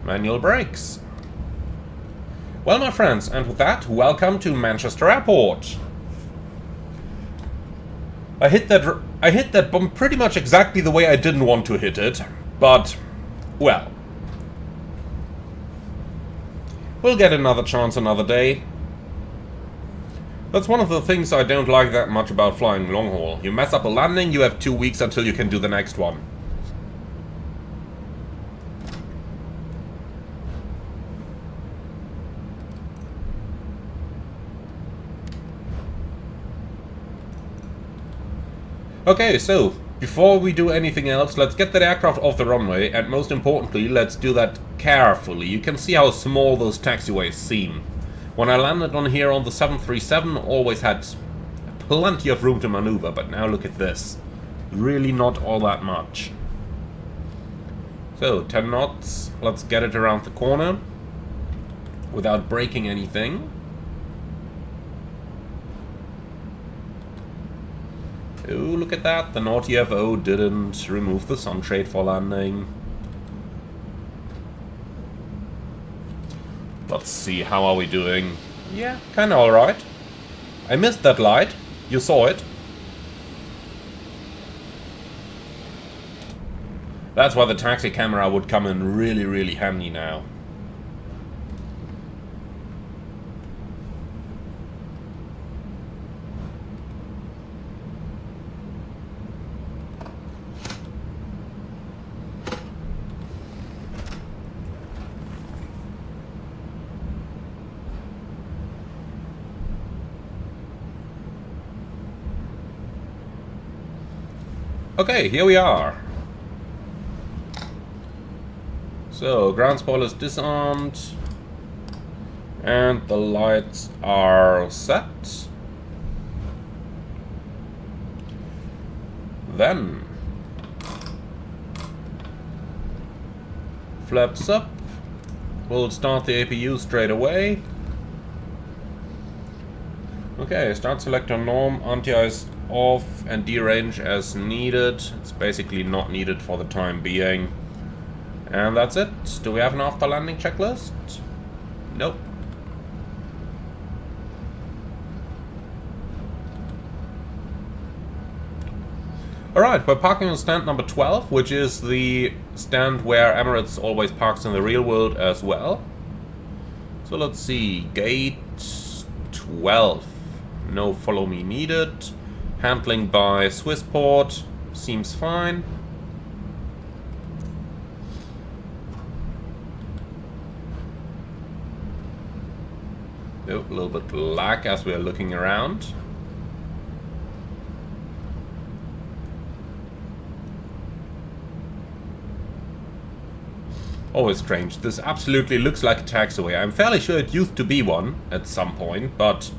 Speaker 1: Manual brakes. Well, my friends, and with that, welcome to Manchester Airport. I hit that bump pretty much exactly the way I didn't want to hit it, but, well, we'll get another chance another day. That's one of the things I don't like that much about flying long haul. You mess up a landing, you have 2 weeks until you can do the next one. Okay, so, before we do anything else, let's get that aircraft off the runway, and most importantly, let's do that carefully. You can see how small those taxiways seem. When I landed on here on the 737, always had plenty of room to maneuver, but now look at this. Really not all that much. So, 10 knots, let's get it around the corner, without breaking anything. Oh, look at that, the naughty FO didn't remove the sunshade for landing. Let's see, how are we doing? Yeah, kinda alright. I missed that light, you saw it. That's why the taxi camera would come in really, really handy now. Okay, here we are. So, ground spoilers disarmed. And the lights are set. Then, flaps up. We'll start the APU straight away. Okay, start selector norm, anti-ice off, and derange as needed. It's basically not needed for the time being. And that's it. Do we have an after landing checklist? Nope. Alright, we're parking on stand number 12, which is the stand where Emirates always parks in the real world as well. So let's see, gate 12. No follow me needed. Handling by Swissport seems fine. Oh, a little bit lag as we are looking around. Always strange. This absolutely looks like a taxiway. I'm fairly sure it used to be one at some point, but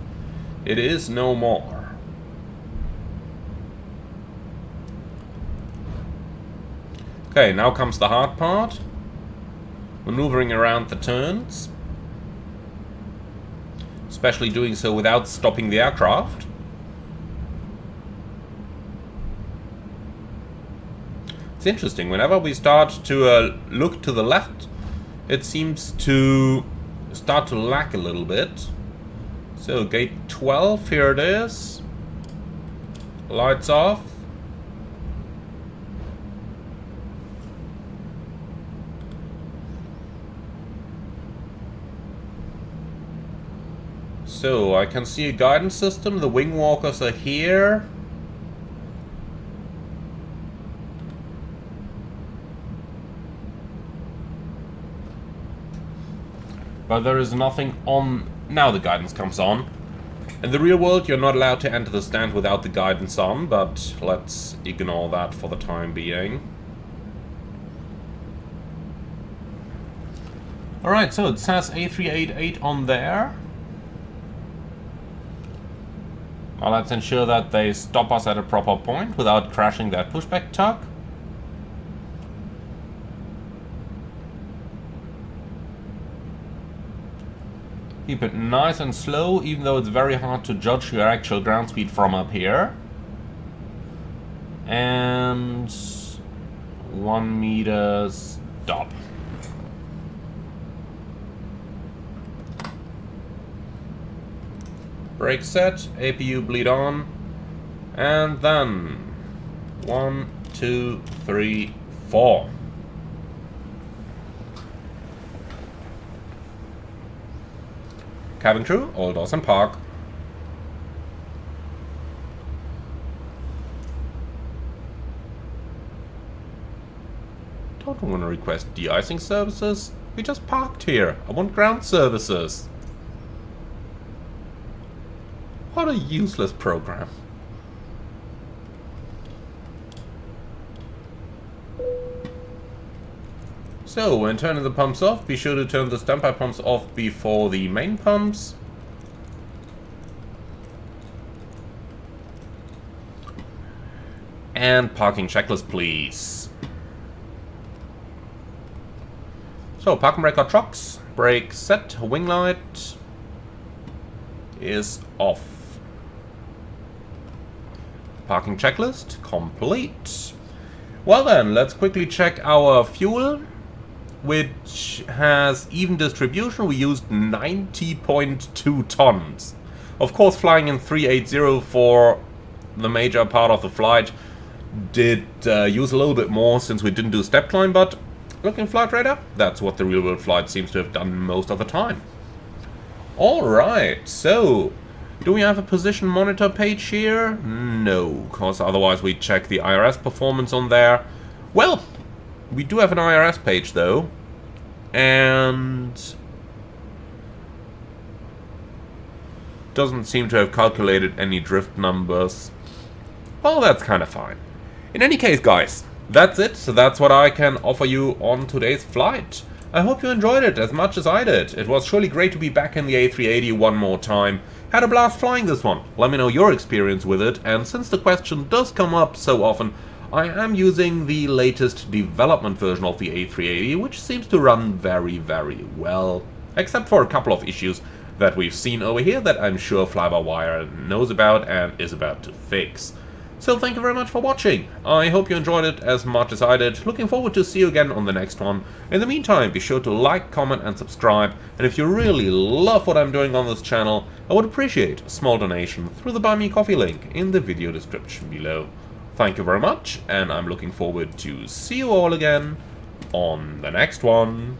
Speaker 1: it is no more. Okay, now comes the hard part. Maneuvering around the turns. Especially doing so without stopping the aircraft. It's interesting, whenever we start to look to the left, it seems to start to lag a little bit. So gate 12, here it is. Lights off. So I can see a guidance system, the wing walkers are here. But there is nothing on. Now the guidance comes on. In the real world, you're not allowed to enter the stand without the guidance on, but let's ignore that for the time being. Alright, so it says A388 on there. Now let's ensure that they stop us at a proper point without crashing that pushback tug. Keep it nice and slow, even though it's very hard to judge your actual ground speed from up here. And 1 meter stop. Brake set, APU bleed on, and then 1, 2, 3, 4. Cabin crew, all doors and park. Don't want to request de-icing services. We just parked here. I want ground services. What a useless program. So, when turning the pumps off, be sure to turn the standby pumps off before the main pumps. And parking checklist, please. So, parking brake or trucks, brake set, wing light is off. Parking checklist complete. Well then, let's quickly check our fuel, which has even distribution. We used 90.2 tons. Of course, flying in 380 for the major part of the flight did use a little bit more since we didn't do step climb, but looking flight radar, that's what the real world flight seems to have done most of the time. Alright, so do we have a position monitor page here? No, because otherwise we check the IRS performance on there. Well, we do have an IRS page though, and doesn't seem to have calculated any drift numbers. Well, that's kind of fine. In any case, guys, that's it. So that's what I can offer you on today's flight. I hope you enjoyed it as much as I did. It was surely great to be back in the A380 one more time. Had a blast flying this one. Let me know your experience with it, and since the question does come up so often, I am using the latest development version of the A380, which seems to run very, very well. Except for a couple of issues that we've seen over here that I'm sure Fly-by-Wire knows about and is about to fix. So thank you very much for watching. I hope you enjoyed it as much as I did. Looking forward to see you again on the next one. In the meantime, be sure to like, comment and subscribe. And if you really love what I'm doing on this channel, I would appreciate a small donation through the Buy Me Coffee link in the video description below. Thank you very much, and I'm looking forward to see you all again on the next one.